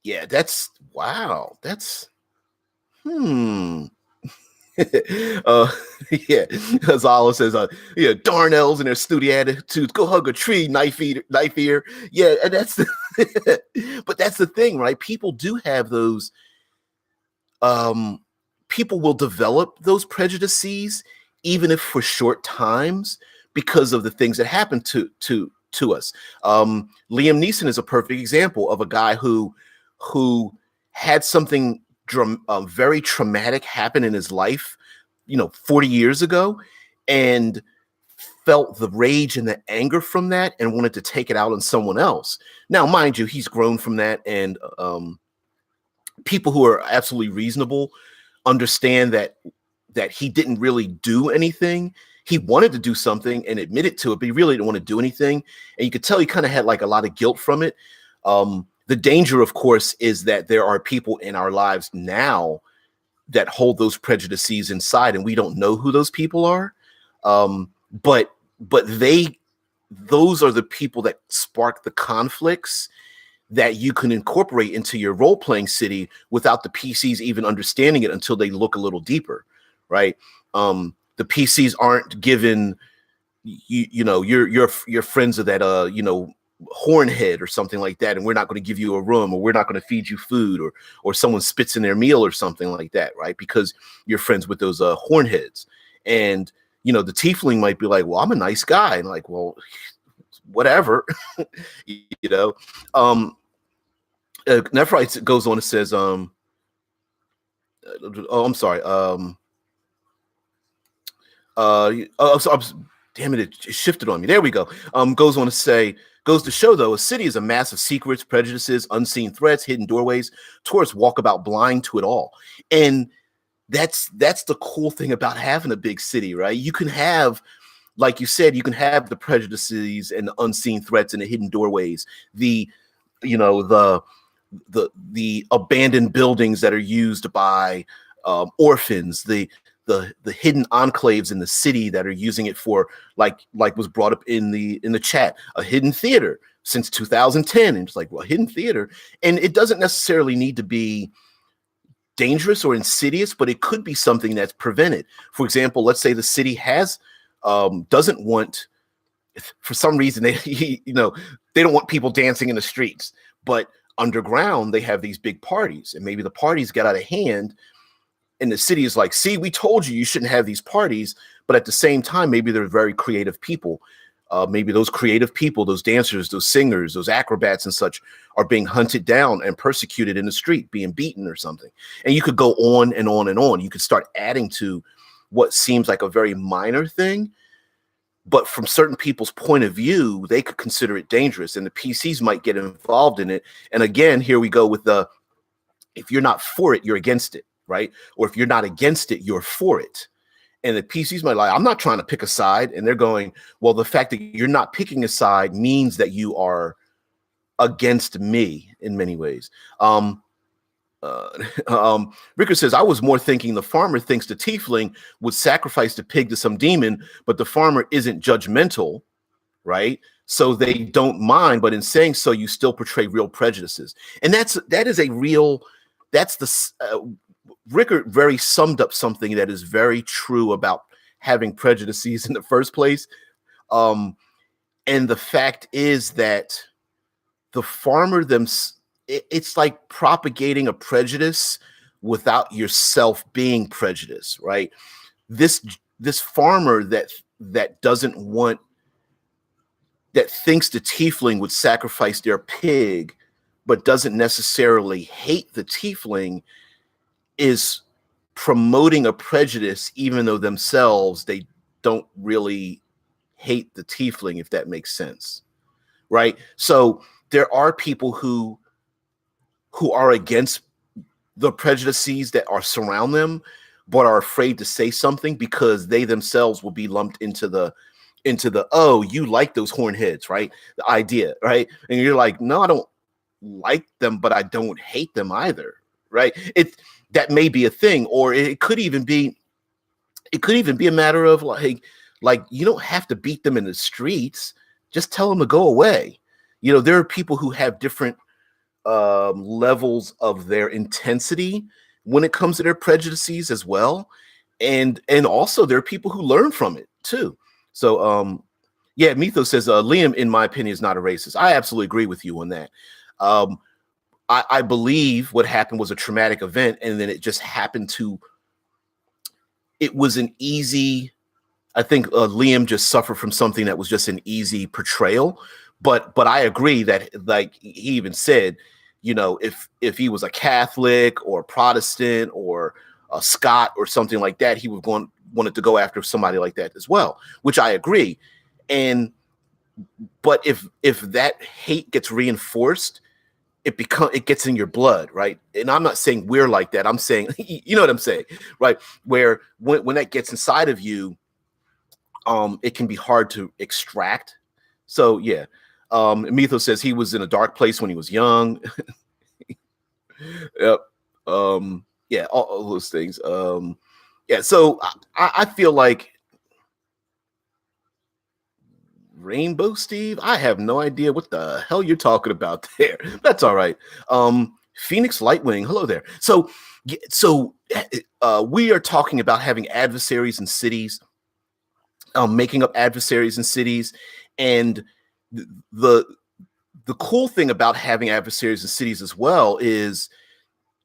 Yeah. That's wow. That's hmm. uh, yeah, Zala says, yeah, Darnells and their studio attitudes. Go hug a tree, knife ear. Yeah, and that's but that's the thing, right? People do have those. People will develop those prejudices, even if for short times, because of the things that happen to us. Liam Neeson is a perfect example of a guy who had something very traumatic happen in his life, 40 years ago, and felt the rage and the anger from that and wanted to take it out on someone else. Now, mind you, he's grown from that, and people who are absolutely reasonable understand that he didn't really do anything. He wanted to do something and admitted to it, but he really didn't want to do anything. And you could tell he kind of had like a lot of guilt from it. The danger, of course, is that there are people in our lives now that hold those prejudices inside, and we don't know who those people are. But those are the people that spark the conflicts that you can incorporate into your role-playing city without the PCs even understanding it until they look a little deeper, right? The PCs aren't given, your friends of that, hornhead or something like that, and we're not going to give you a room, or we're not going to feed you food, or someone spits in their meal or something like that, right? Because you're friends with those hornheads. And, the tiefling might be like, well, I'm a nice guy. And like, well, whatever, Nephrite goes on and says, oh, I'm sorry. Damn it, it shifted on me. There we go. Goes on to say, goes to show, though, a city is a mass of secrets, prejudices, unseen threats, hidden doorways. Tourists walk about blind to it all. And that's the cool thing about having a big city, right? You can have, like you said, you can have the prejudices and the unseen threats and the hidden doorways, the abandoned buildings that are used by orphans, the hidden enclaves in the city that are using it for, like was brought up in the chat, a hidden theater since 2010. And it's like, well, hidden theater, and it doesn't necessarily need to be dangerous or insidious, but it could be something that's prevented. For example, let's say the city has doesn't want, for some reason, they they don't want people dancing in the streets, but underground they have these big parties, and maybe the parties got out of hand, and the city is like, see, we told you shouldn't have these parties. But at the same time, maybe they're very creative people. Maybe those creative people, those dancers, those singers, those acrobats and such, are being hunted down and persecuted in the street, being beaten or something. And you could go on and on and on. You could start adding to what seems like a very minor thing, but from certain people's point of view, they could consider it dangerous, and the PCs might get involved in it. And again, here we go with the, if you're not for it, you're against it, right? Or if you're not against it, you're for it. And the PCs might like, I'm not trying to pick a side. And they're going, well, the fact that you're not picking a side means that you are against me in many ways. Ricker says, I was more thinking the farmer thinks the tiefling would sacrifice the pig to some demon, but the farmer isn't judgmental, right? So they don't mind, but in saying so, you still portray real prejudices. And that is a real, that's the, Rickard very summed up something that is very true about having prejudices in the first place. And the fact is that the farmer it's like propagating a prejudice without yourself being prejudiced, right? This farmer that doesn't want, that thinks the tiefling would sacrifice their pig, but doesn't necessarily hate the tiefling, is promoting a prejudice, even though themselves they don't really hate the tiefling, if that makes sense, right? So there are people who are against the prejudices that are surround them, but are afraid to say something because they themselves will be lumped into the oh, you like those horn heads, right? The idea, right? And you're like, no, I don't like them, but I don't hate them either, right? That may be a thing, or it could even be a matter of like you don't have to beat them in the streets, just tell them to go away. You know, there are people who have different levels of their intensity when it comes to their prejudices as well, and also there are people who learn from it too. So yeah, Mythos says Liam, in my opinion, is not a racist. I absolutely agree with you on that. I believe what happened was a traumatic event, and then it just happened to, it was an easy, I think Liam just suffered from something that was just an easy portrayal. But I agree that, like he even said, you know, if he was a Catholic or Protestant or a Scot or something like that, he would wanted to go after somebody like that as well, which I agree. But if that hate gets reinforced, it gets in your blood, right? And I'm not saying we're like that. I'm saying, you know what I'm saying, right? Where when that gets inside of you, it can be hard to extract. So yeah. Mythos says he was in a dark place when he was young. Yep. Yeah, all those things. Yeah, so I feel like Rainbow Steve, I have no idea what the hell you're talking about there. That's all right. Phoenix Lightwing, hello there. So we are talking about having adversaries in cities, making up adversaries in cities, and the cool thing about having adversaries in cities as well is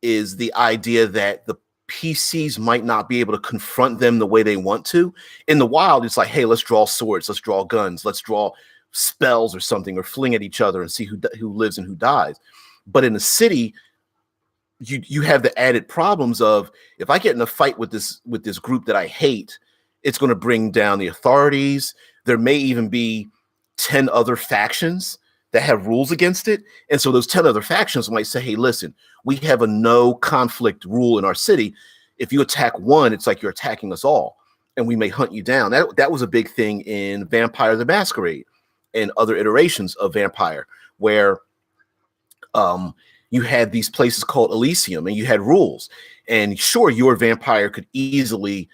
the idea that the PCs might not be able to confront them the way they want to. In the wild, it's like, hey, let's draw swords, let's draw guns, let's draw spells or something, or fling at each other and see who lives and who dies. But in the city, you have the added problems of, if I get in a fight with this group that I hate, it's going to bring down the authorities. There may even be 10 other factions that have rules against it. And so those 10 other factions might say, hey, listen, we have a no conflict rule in our city. If you attack one, it's like you're attacking us all, and we may hunt you down. That was a big thing in Vampire the Masquerade and other iterations of Vampire, where you had these places called Elysium, and you had rules. And sure, your vampire could easily,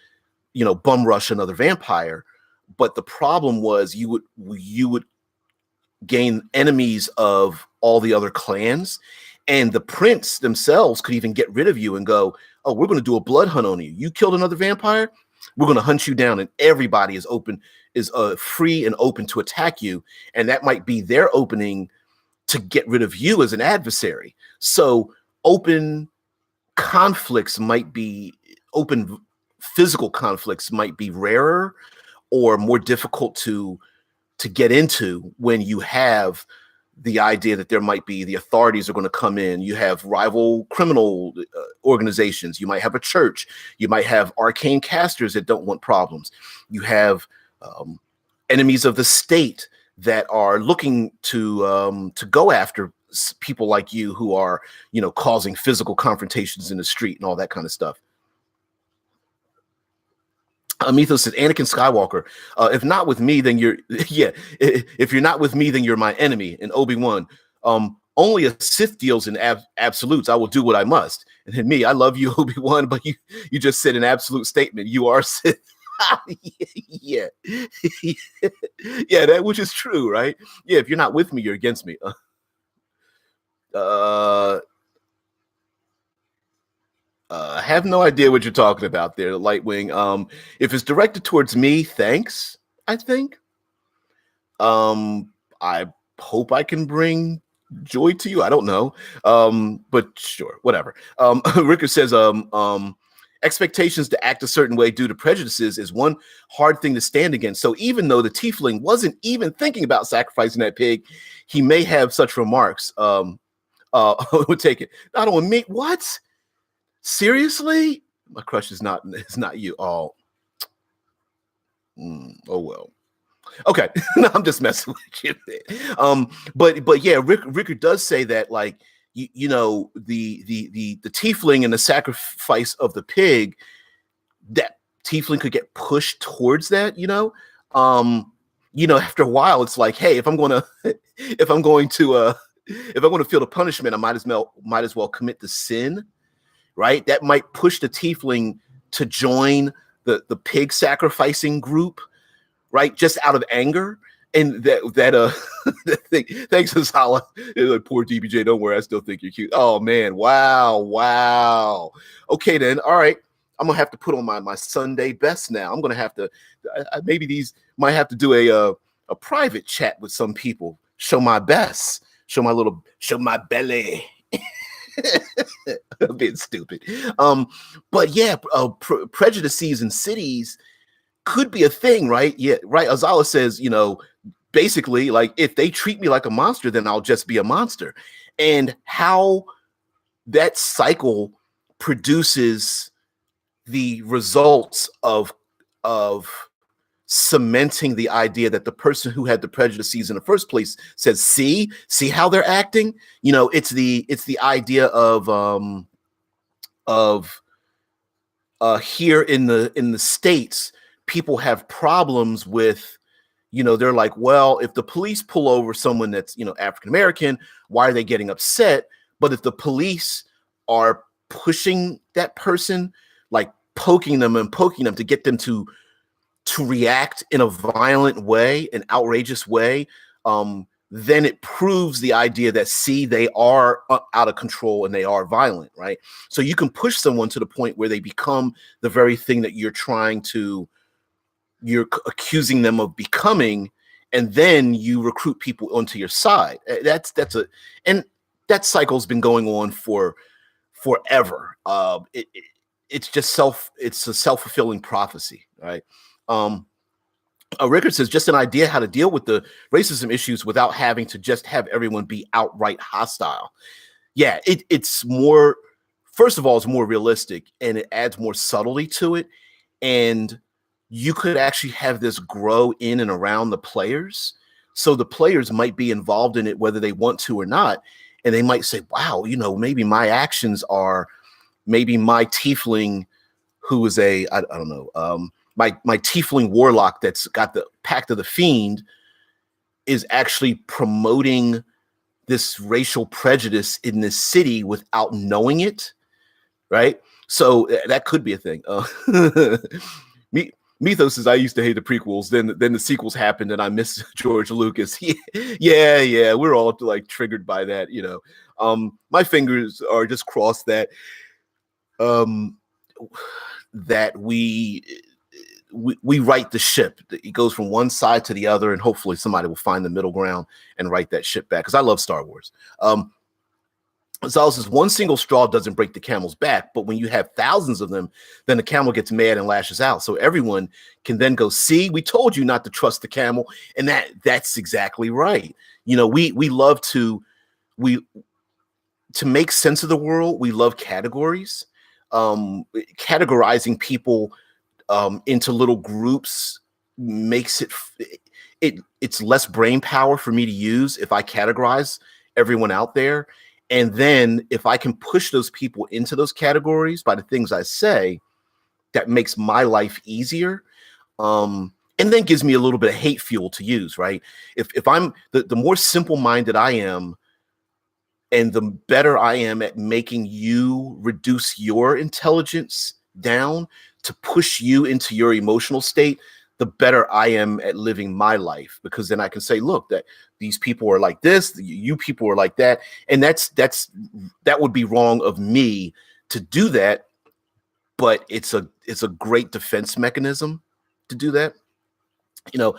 bum rush another vampire, but the problem was you would gain enemies of all the other clans, and the prince themselves could even get rid of you and go, oh, we're going to do a blood hunt on you. You killed another vampire, we're going to hunt you down, and everybody is free and open to attack you, and that might be their opening to get rid of you as an adversary. So open physical conflicts might be rarer or more difficult to get into when you have the idea that there might be the authorities are going to come in. You have rival criminal organizations. You might have a church. You might have arcane casters that don't want problems. You have enemies of the state that are looking to go after people like you who are, causing physical confrontations in the street and all that kind of stuff. Mythos said, Anakin Skywalker, if not with me, then you're, yeah, if you're not with me, then you're my enemy. And Obi-Wan, only a Sith deals in absolutes. I will do what I must. And then me, I love you, Obi-Wan, but you just said an absolute statement. You are Sith. Yeah. Yeah, that which is true, right? Yeah, if you're not with me, you're against me. I have no idea what you're talking about there, Lightwing. If it's directed towards me, thanks, I think. I hope I can bring joy to you. I don't know. But sure, whatever. Ricker says, expectations to act a certain way due to prejudices is one hard thing to stand against. So even though the tiefling wasn't even thinking about sacrificing that pig, he may have such remarks. Would take it. I don't want me. What? Seriously? My crush is not you. Oh, oh well. Okay, no, I'm just messing with you. But yeah, Ricker does say that, like, the tiefling and the sacrifice of the pig, that tiefling could get pushed towards that. After a while, it's like, hey, if I'm going to feel the punishment, I might as well commit the sin. Right, that might push the tiefling to join the pig sacrificing group, right? Just out of anger, and that thing. Thanks, Azala. Like, poor DBJ, don't worry, I still think you're cute. Oh man, wow. Okay then, all right. I'm gonna have to put on my Sunday best now. I'm gonna have to maybe these might have to do a private chat with some people. Show my best. Show my belly. I'm being stupid. But yeah, prejudices in cities could be a thing, right? Yeah, right. Azala says, basically, like, if they treat me like a monster, then I'll just be a monster. And how that cycle produces the results of cementing the idea that the person who had the prejudices in the first place says, see how they're acting. It's the idea of here in the States, people have problems with, they're like, well, if the police pull over someone that's, African American, why are they getting upset? But if the police are pushing that person, like poking them to get them to react in a violent way, an outrageous way, then it proves the idea that, see, they are out of control and they are violent, right? So you can push someone to the point where they become the very thing that you're accusing them of becoming, and then you recruit people onto your side. And that cycle's been going on for forever. It's a self-fulfilling prophecy, right? Rickard says, just an idea how to deal with the racism issues without having to just have everyone be outright hostile. Yeah, it's more, first of all, it's more realistic, and it adds more subtlety to it. And you could actually have this grow in and around the players. So the players might be involved in it whether they want to or not. And they might say, wow, maybe my actions are, maybe my tiefling, who is I don't know, my tiefling warlock that's got the Pact of the Fiend, is actually promoting this racial prejudice in this city without knowing it, right? So that could be a thing. Mythos says, I used to hate the prequels, then the sequels happened, and I miss George Lucas. Yeah, we're all like triggered by that, My fingers are just crossed that that we right the ship. It goes from one side to the other, and hopefully somebody will find the middle ground and right that ship back, because I love Star Wars. Zal says, one single straw doesn't break the camel's back, but when you have thousands of them, then the camel gets mad and lashes out. So everyone can then go, see, we told you not to trust the camel. And that's exactly right. We love to make sense of the world. We love categories. Categorizing people into little groups makes it, it's less brain power for me to use if I categorize everyone out there. And then if I can push those people into those categories by the things I say, that makes my life easier. And then gives me a little bit of hate fuel to use, right? If I'm the more simple-minded I am, and the better I am at making you reduce your intelligence down to push you into your emotional state, the better I am at living my life, because then I can say, look, that these people are like this, you people are like that. And that would be wrong of me to do that, but it's a great defense mechanism to do that. Yeah,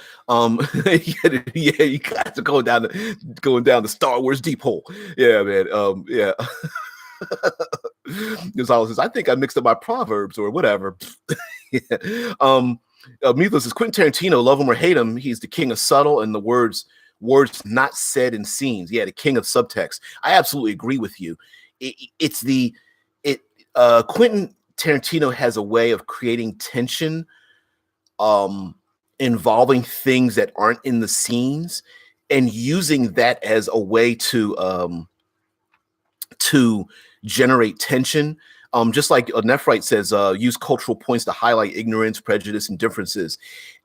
you guys are going down the Star Wars deep hole. Yeah, man. Yeah. Gonzalo says, I think I mixed up my proverbs or whatever. Yeah. Methos says, Quentin Tarantino, love him or hate him, he's the king of subtle and the words not said in scenes. Yeah, the king of subtext. I absolutely agree with you. Quentin Tarantino has a way of creating tension, involving things that aren't in the scenes, and using that as a way to generate tension. Just like Nephrite says, use cultural points to highlight ignorance, prejudice, and differences.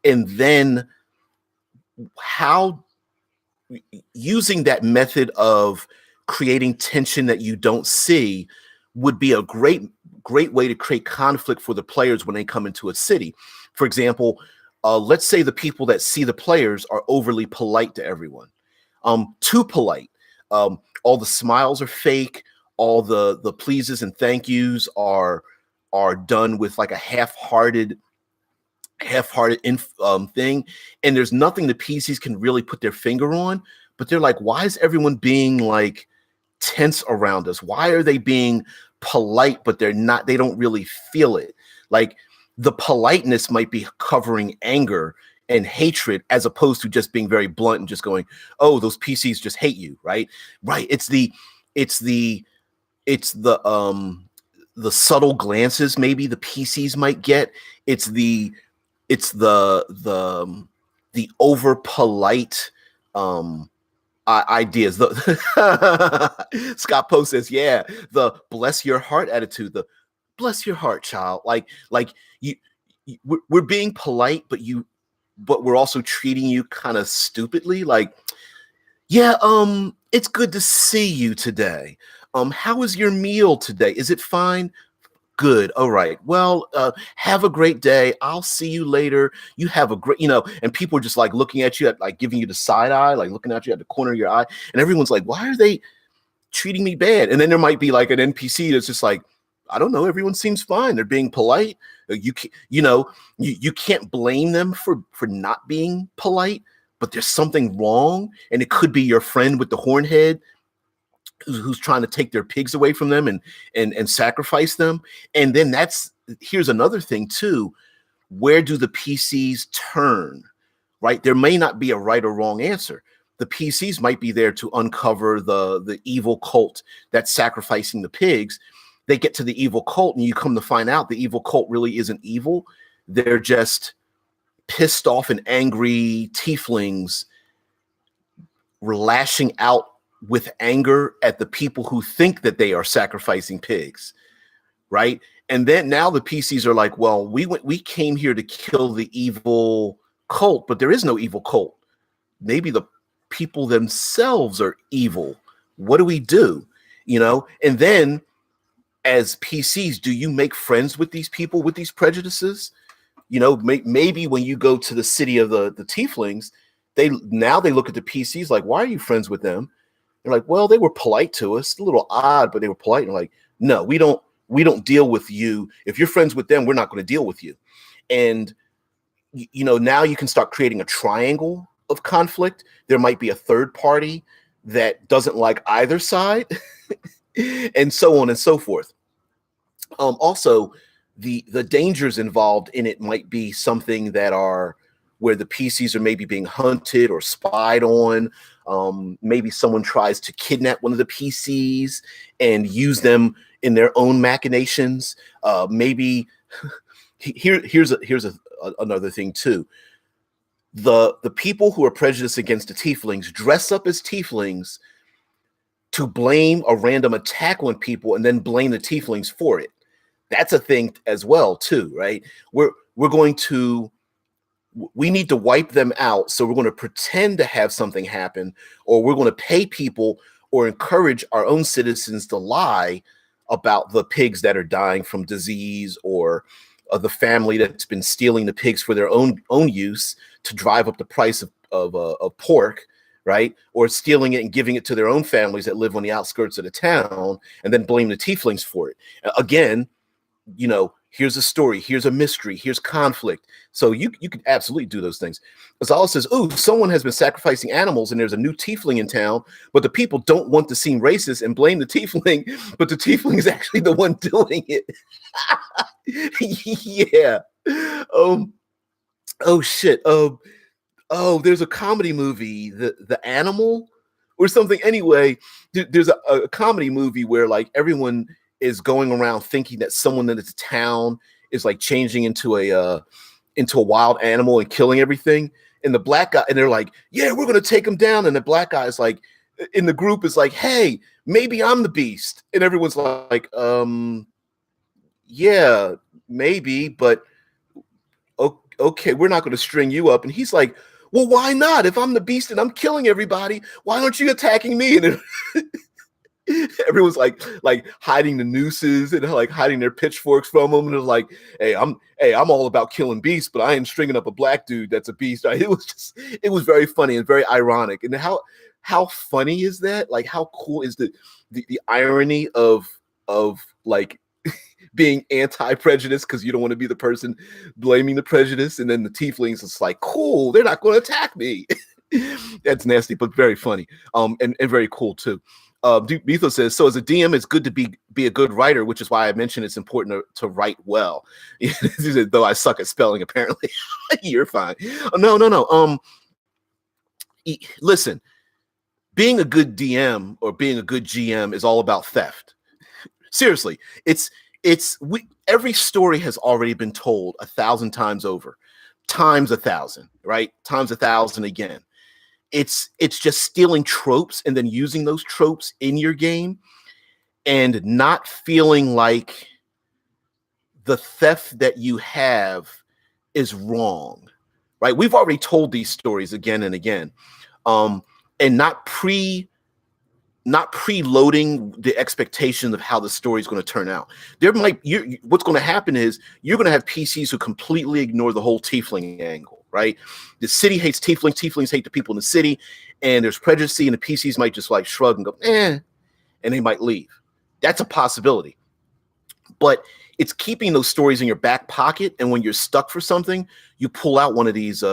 And then how using that method of creating tension that you don't see would be a great way to create conflict for the players when they come into a city. For example, let's say the people that see the players are overly polite to everyone, too polite. All the smiles are fake. All the pleases and thank yous are done with like a half-hearted thing, and there's nothing the PCs can really put their finger on. But they're like, why is everyone being like tense around us? Why are they being polite, but they're not? They don't really feel it. Like the politeness might be covering anger and hatred, as opposed to just being very blunt and just going, "Oh, those PCs just hate you," right? Right. It's the subtle glances maybe the PCs might get. It's the over polite ideas. Scott Poe says, yeah, the bless your heart attitude, the bless your heart, child. Like we're being polite, but we're also treating you kind of stupidly. Like, yeah, it's good to see you today. How was your meal today? Is it fine? Good. All right. Well, have a great day. I'll see you later. You have a great, and people are just like looking at you, like giving you the side eye, like looking at you at the corner of your eye. And everyone's like, why are they treating me bad? And then there might be like an NPC that's just like, I don't know. Everyone seems fine. They're being polite. You can't blame them for not being polite, but there's something wrong. And it could be your friend with the horn head who's trying to take their pigs away from them and sacrifice them. And then here's another thing too. Where do the PCs turn, right? There may not be a right or wrong answer. The PCs might be there to uncover the evil cult that's sacrificing the pigs. They get to the evil cult and you come to find out the evil cult really isn't evil. They're just pissed off and angry tieflings lashing out with anger at the people who think that they are sacrificing pigs, right? And then now the PCs are like, well, we came here to kill the evil cult, but there is no evil cult. Maybe the people themselves are evil. What do we do? And then as PCs, do you make friends with these people with these prejudices? Maybe when you go to the city of the tieflings, they look at the PCs like, why are you friends with them? They're like, well, they were polite to us, a little odd, but they were polite. And like, no, we don't deal with you. If you're friends with them, we're not going to deal with you. And now you can start creating a triangle of conflict. There might be a third party that doesn't like either side, and so on and so forth. Also, the dangers involved in it might be something that are where the PCs are maybe being hunted or spied on. Maybe someone tries to kidnap one of the PCs and use them in their own machinations. Maybe here's another thing too. The people who are prejudiced against the tieflings dress up as tieflings to blame a random attack on people and then blame the tieflings for it. That's a thing as well, too, right? We need to wipe them out. So we're going to pretend to have something happen, or we're going to pay people or encourage our own citizens to lie about the pigs that are dying from disease, or the family that's been stealing the pigs for their own use to drive up the price of pork, right? Or stealing it and giving it to their own families that live on the outskirts of the town, and then blame the tieflings for it. Again, here's a story, here's a mystery, here's conflict. So you could absolutely do those things. Azala says, ooh, someone has been sacrificing animals and there's a new tiefling in town, but the people don't want to seem racist and blame the tiefling, but the tiefling is actually the one doing it. Yeah. Oh shit. There's a comedy movie, the Animal or something. Anyway, there's a comedy movie where like everyone is going around thinking that someone in the town is like changing into a wild animal and killing everything. And the black guy, and they're like, yeah, we're gonna take him down. And the black guy is like, in the group is like, hey, maybe I'm the beast. And everyone's like, yeah, maybe, but okay, we're not gonna string you up. And he's like, well, why not? If I'm the beast and I'm killing everybody, why aren't you attacking me? And everyone's like hiding the nooses and like hiding their pitchforks from them, and they're like, hey, I'm all about killing beasts, but I ain't stringing up a black dude that's a beast. It was very funny and very ironic. And how funny is that? Like, how cool is the irony of like being anti-prejudice because you don't want to be the person blaming the prejudice, and then the tieflings is like, cool, they're not going to attack me. That's nasty, but very funny, and very cool too. Betho says, so as a DM, it's good to be a good writer, which is why I mentioned it's important to write well. He said, though I suck at spelling, apparently. You're fine. No. Listen, being a good DM or being a good GM is all about theft. Seriously, every story has already been told 1,000 times over, times 1,000, right? Times 1,000 again. It's just stealing tropes and then using those tropes in your game and not feeling like the theft that you have is wrong, right? We've already told these stories again and again, and not preloading the expectation of how the story is going to turn out. What's going to happen is you're going to have PCs who completely ignore the whole tiefling angle, right? The city hates tieflings hate the people in the city, and there's prejudice, and the PCs might just like shrug and go, and they might leave. That's a possibility. But it's keeping those stories in your back pocket, and when you're stuck for something, you pull out one of these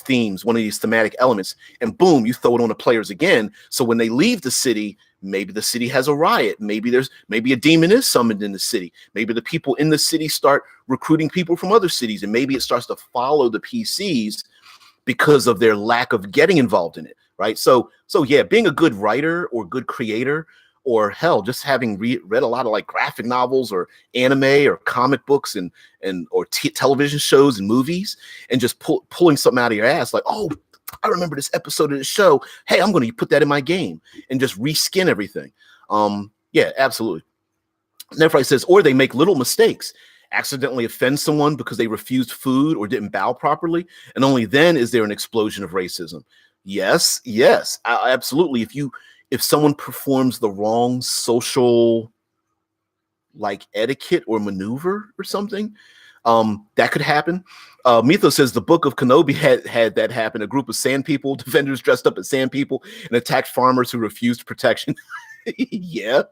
themes, one of these thematic elements, and boom, you throw it on the players again. So when they leave the city, maybe the city has a riot. Maybe a demon is summoned in the city. Maybe the people in the city start recruiting people from other cities, and maybe it starts to follow the PCs because of their lack of getting involved in it, right? So yeah, being a good writer or good creator, or hell, just having read a lot of like graphic novels or anime or comic books or television shows and movies, and just pulling something out of your ass, like, oh, I remember this episode of the show. Hey, I'm going to put that in my game and just reskin everything. Yeah, absolutely. Nephrite says, or they make little mistakes, accidentally offend someone because they refused food or didn't bow properly, and only then is there an explosion of racism. Yes, absolutely. If someone performs the wrong social like etiquette or maneuver or something, that could happen. Mythos says the Book of Kenobi had that happen. A group of sand people, defenders dressed up as sand people, and attacked farmers who refused protection. Yeah,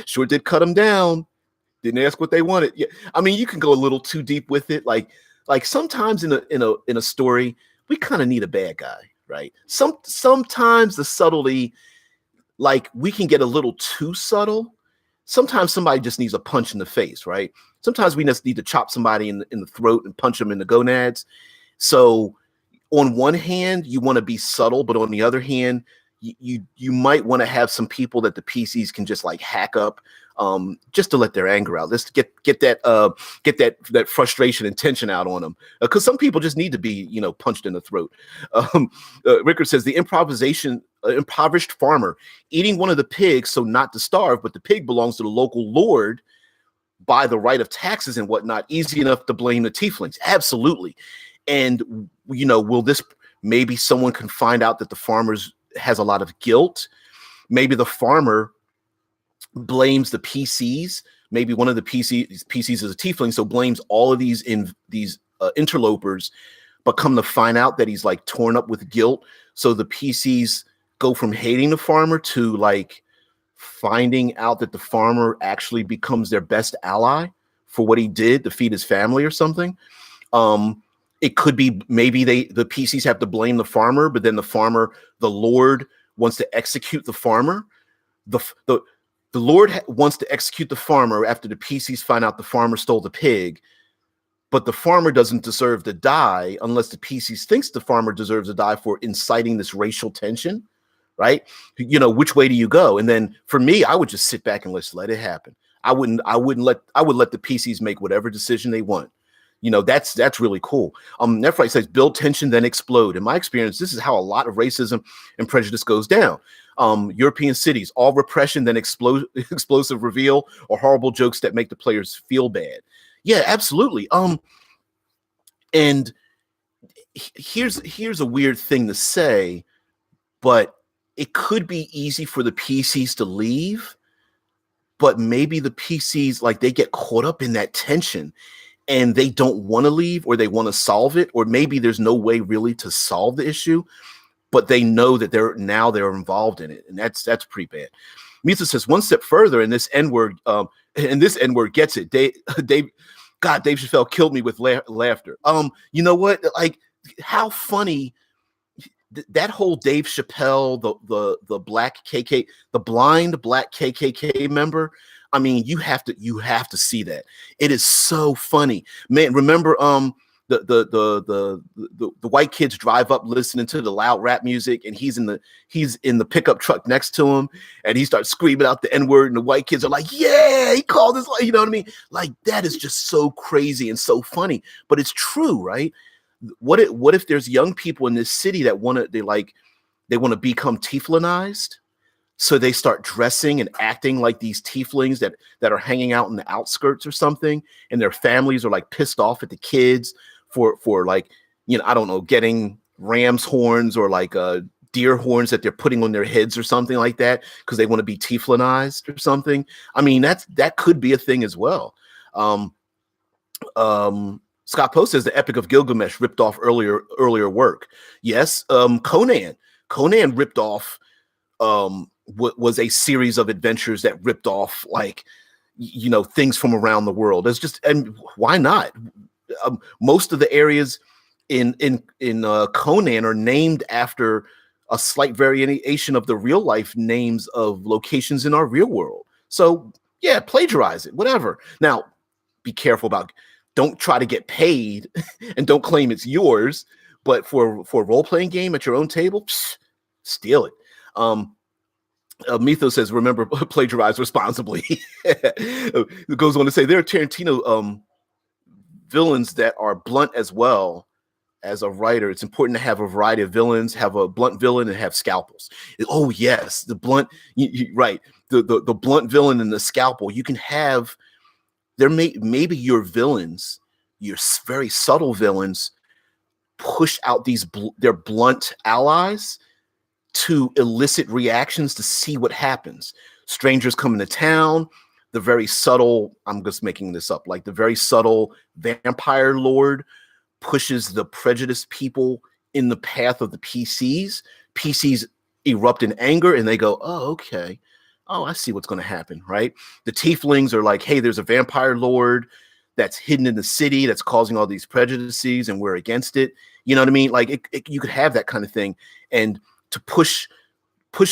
sure did cut them down. Didn't ask what they wanted. Yeah, I mean, you can go a little too deep with it. Like sometimes in a story, we kind of need a bad guy, right? Sometimes the subtlety, like we can get a little too subtle. Sometimes somebody just needs a punch in the face, right? Sometimes we just need to chop somebody in the throat and punch them in the gonads. So on one hand, you want to be subtle, but on the other hand, you might want to have some people that the PCs can just like hack up, just to let their anger out. Let's get that frustration and tension out on them, because some people just need to be, punched in the throat. Rickard says the impoverished farmer eating one of the pigs so not to starve, but the pig belongs to the local lord by the right of taxes and whatnot. Easy enough to blame the tieflings. Absolutely. And will this, maybe someone can find out that the farmer's has a lot of guilt. Maybe the farmer blames the PCs. Maybe one of the PCs is a tiefling, so blames all of these interlopers, but come to find out that he's like torn up with guilt. So the PCs go from hating the farmer to like finding out that the farmer actually becomes their best ally for what he did to feed his family or something. It could be maybe the PCs have to blame the farmer, but then the Lord wants to execute the farmer. The Lord wants to execute the farmer after the PCs find out the farmer stole the pig, but the farmer doesn't deserve to die unless the PCs thinks the farmer deserves to die for inciting this racial tension, right? Which way do you go? And then for me, I would just sit back and let it happen. I would let the PCs make whatever decision they want. That's really cool. Nephrite says build tension, then explode. In my experience, this is how a lot of racism and prejudice goes down. European cities, all repression, then explosive reveal, or horrible jokes that make the players feel bad. Yeah, absolutely. And here's a weird thing to say, but it could be easy for the PCs to leave, but maybe the PCs, like, they get caught up in that tension and they don't want to leave, or they want to solve it, or maybe there's no way really to solve the issue, but they know that they're involved in it, and that's pretty bad. Misa says one step further, and this N-word, gets it. Dave Chappelle killed me with laughter. You know what? Like, how funny that whole Dave Chappelle, the black KK, the blind black KKK member. I mean, you have to see that. It is so funny, man. Remember, the white kids drive up listening to the loud rap music, and he's in the pickup truck next to him, and he starts screaming out the N-word, and the white kids are like, "Yeah, he called us," you know what I mean? Like, that is just so crazy and so funny, but it's true, right? What if there's young people in this city that want to become tieflinized? So they start dressing and acting like these tieflings that are hanging out in the outskirts or something, and their families are like pissed off at the kids for like, I don't know, getting ram's horns or like deer horns that they're putting on their heads or something like that because they want to be tieflinized or something. I mean, that could be a thing as well. Scott Post says the Epic of Gilgamesh ripped off earlier work. Yes, Conan ripped off was a series of adventures that ripped off, like, things from around the world. It's just, and why not? Most of the areas in Conan are named after a slight variation of the real life names of locations in our real world. So yeah, plagiarize it, whatever. Now, be careful don't try to get paid and don't claim it's yours. But for a role-playing game at your own table, steal it. Mythos says, remember, plagiarize responsibly. It goes on to say there are Tarantino villains that are blunt as well. As a writer, it's important to have a variety of villains, have a blunt villain, and have scalpels. Oh yes, the blunt, right? The blunt villain and the scalpel. You can have maybe your villains, your very subtle villains, push out their blunt allies to elicit reactions to see what happens. Strangers come into town. The very subtle, I'm just making this up, like the very subtle vampire lord pushes the prejudiced people in the path of the PCs. PCs erupt in anger and they go, oh, okay. Oh, I see what's going to happen, right? The tieflings are like, hey, there's a vampire lord that's hidden in the city that's causing all these prejudices and we're against it. You know what I mean? Like you could have that kind of thing. And to push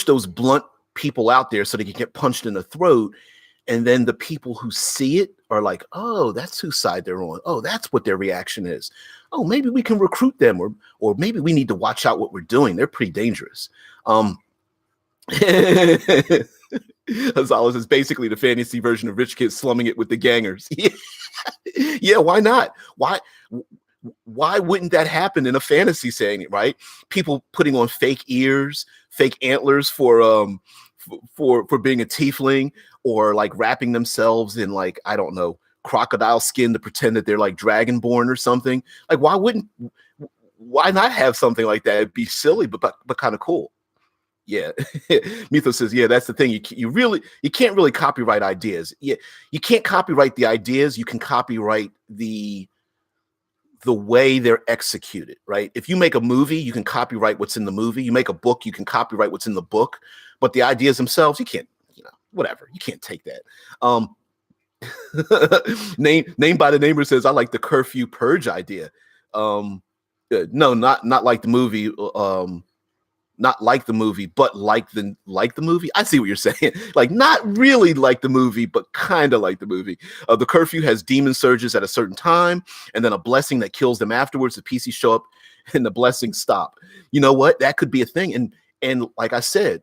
those blunt people out there so they can get punched in the throat. And then the people who see it are like, oh, that's whose side they're on. Oh, that's what their reaction is. Oh, maybe we can recruit them, or maybe we need to watch out what we're doing. They're pretty dangerous. Gonzalez is basically the fantasy version of rich kids slumming it with the gangers. Yeah, why not? Why wouldn't that happen in a fantasy setting, right? People putting on fake ears, fake antlers for being a tiefling, or like wrapping themselves in, like, I don't know, crocodile skin to pretend that they're like dragonborn or something. Like, why not have something like that? It'd be silly, but kind of cool. Yeah. Mythos says, yeah, that's the thing. You can't really copyright ideas. Yeah, you can't copyright the ideas. You can copyright the way they're executed, right? If you make a movie, you can copyright what's in the movie. You make a book, you can copyright what's in the book. But the ideas themselves, you can't, whatever. You can't take that. Name by the Neighbor says, I like the curfew purge idea. No, not like the movie. Not like the movie, but like the movie. I see what you're saying. Like, not really like the movie, but kind of like the movie. The curfew has demon surges at a certain time, and then a blessing that kills them afterwards. The PCs show up, and the blessings stop. You know what? That could be a thing. And like I said,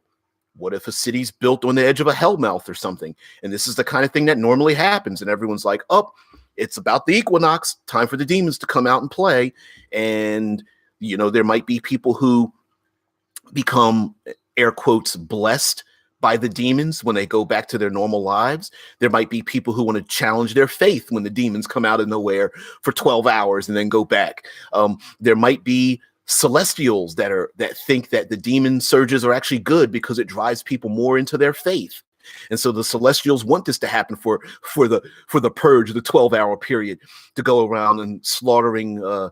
what if a city's built on the edge of a hellmouth or something? And this is the kind of thing that normally happens, and everyone's like, "Oh, it's about the equinox. Time for the demons to come out and play." And there might be people who become, air quotes, blessed by the demons when they go back to their normal lives. There might be people who want to challenge their faith when the demons come out of nowhere for 12 hours and then go back. There might be celestials that think that the demon surges are actually good because it drives people more into their faith. And so the celestials want this to happen for the purge, the 12-hour period, to go around and slaughtering the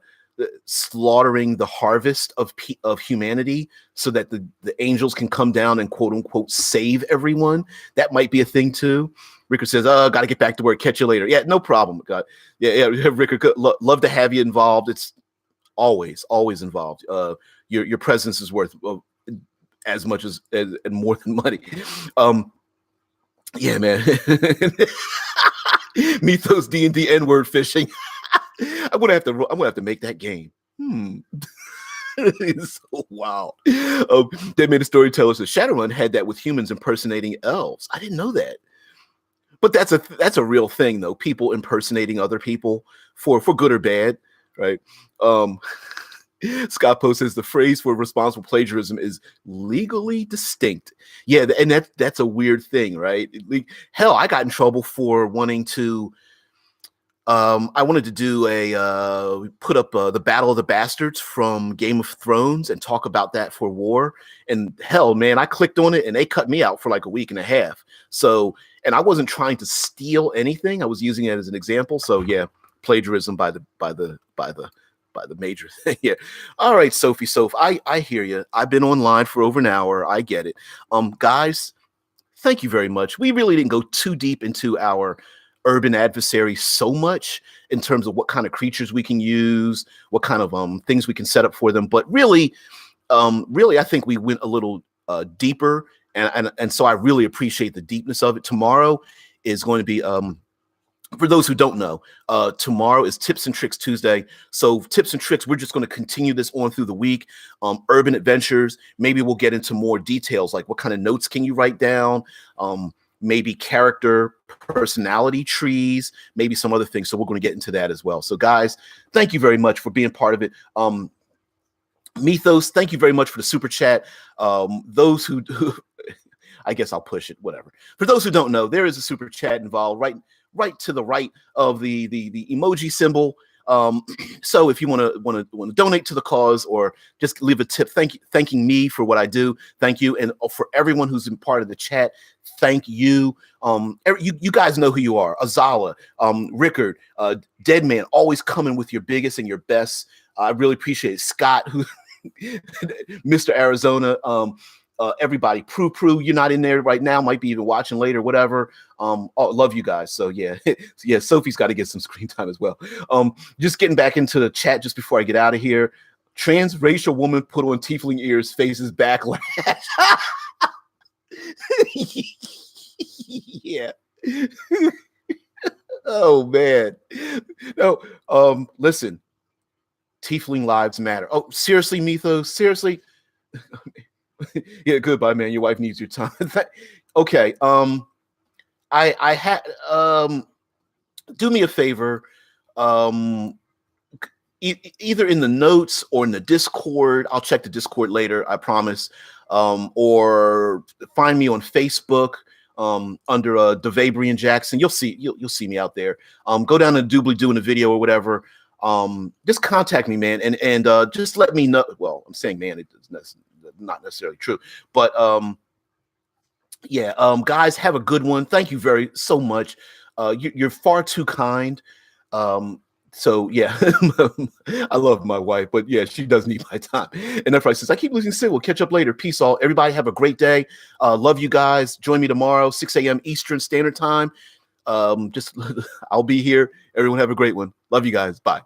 harvest of humanity, so that the angels can come down and quote unquote save everyone. That might be a thing too. Ricker says, got to get back to work. Catch you later. Yeah, no problem. God. Yeah, Ricker, love to have you involved. It's always involved. Your presence is worth as much as and more than money. Yeah, man. Mythos D&D N-word fishing. I'm gonna have to make that game. It's so wild. They made a storyteller says Shadowrun had that with humans impersonating elves. I didn't know that. But that's a real thing, though. People impersonating other people for good or bad, right? Scott Post says the phrase for responsible plagiarism is legally distinct. Yeah, and that's a weird thing, right? Hell, I got in trouble for wanting to. I wanted to do put up the Battle of the Bastards from Game of Thrones and talk about that for war. And hell, man, I clicked on it and they cut me out for like a week and a half. So, and I wasn't trying to steal anything. I was using it as an example. So yeah, plagiarism by the major thing. Yeah. All right, Sophie, I hear you. I've been online for over an hour. I get it. Guys, thank you very much. We really didn't go too deep into our Urban Adversary so much in terms of what kind of creatures we can use, what kind of things we can set up for them. But really, I think we went a little deeper, and so I really appreciate the deepness of it. Tomorrow is going to be for those who don't know, tomorrow is Tips and Tricks Tuesday. So Tips and Tricks, we're just going to continue this on through the week. Urban Adventures, maybe we'll get into more details, like what kind of notes can you write down, maybe character personality trees, maybe some other things. So we're going to get into that as well. So guys, thank you very much for being part of it. Mythos, thank you very much for the super chat. Those who I guess I'll push it, whatever. For those who don't know, there is a super chat involved right to the right of the emoji symbol. So if you want to donate to the cause or just leave a tip, thanking me for what I do, thank you. And for everyone who's been part of the chat, thank you. You guys know who you are. Azala, Rickard, Deadman, always coming with your biggest and your best. I really appreciate it. Scott, who Mr. Arizona, everybody, Prue, you're not in there right now, might be even watching later, whatever. Love you guys. So yeah, yeah, Sophie's got to get some screen time as well. Just getting back into the chat just before I get out of here. Transracial woman put on tiefling ears, faces backlash. Yeah. Oh man. No, listen. Tiefling lives matter. Oh, seriously, Mythos? Seriously? Yeah, goodbye, man. Your wife needs your time. Okay. I had do me a favor. Um, either in the notes or in the Discord. I'll check the Discord later, I promise. Or find me on Facebook under Devabrian Jackson. You'll see me out there. Go down to Doobly doing a video or whatever. Just contact me, man, and just let me know. Well, I'm saying, man, it's not necessarily true, but yeah, guys, have a good one. Thank you so much. You're far too kind. So yeah, I love my wife, but yeah, she does need my time. And that's right. Says I keep losing sick. We'll catch up later. Peace all. Everybody have a great day. Love you guys. Join me tomorrow, 6 a.m. Eastern Standard Time. Just I'll be here. Everyone have a great one. Love you guys. Bye.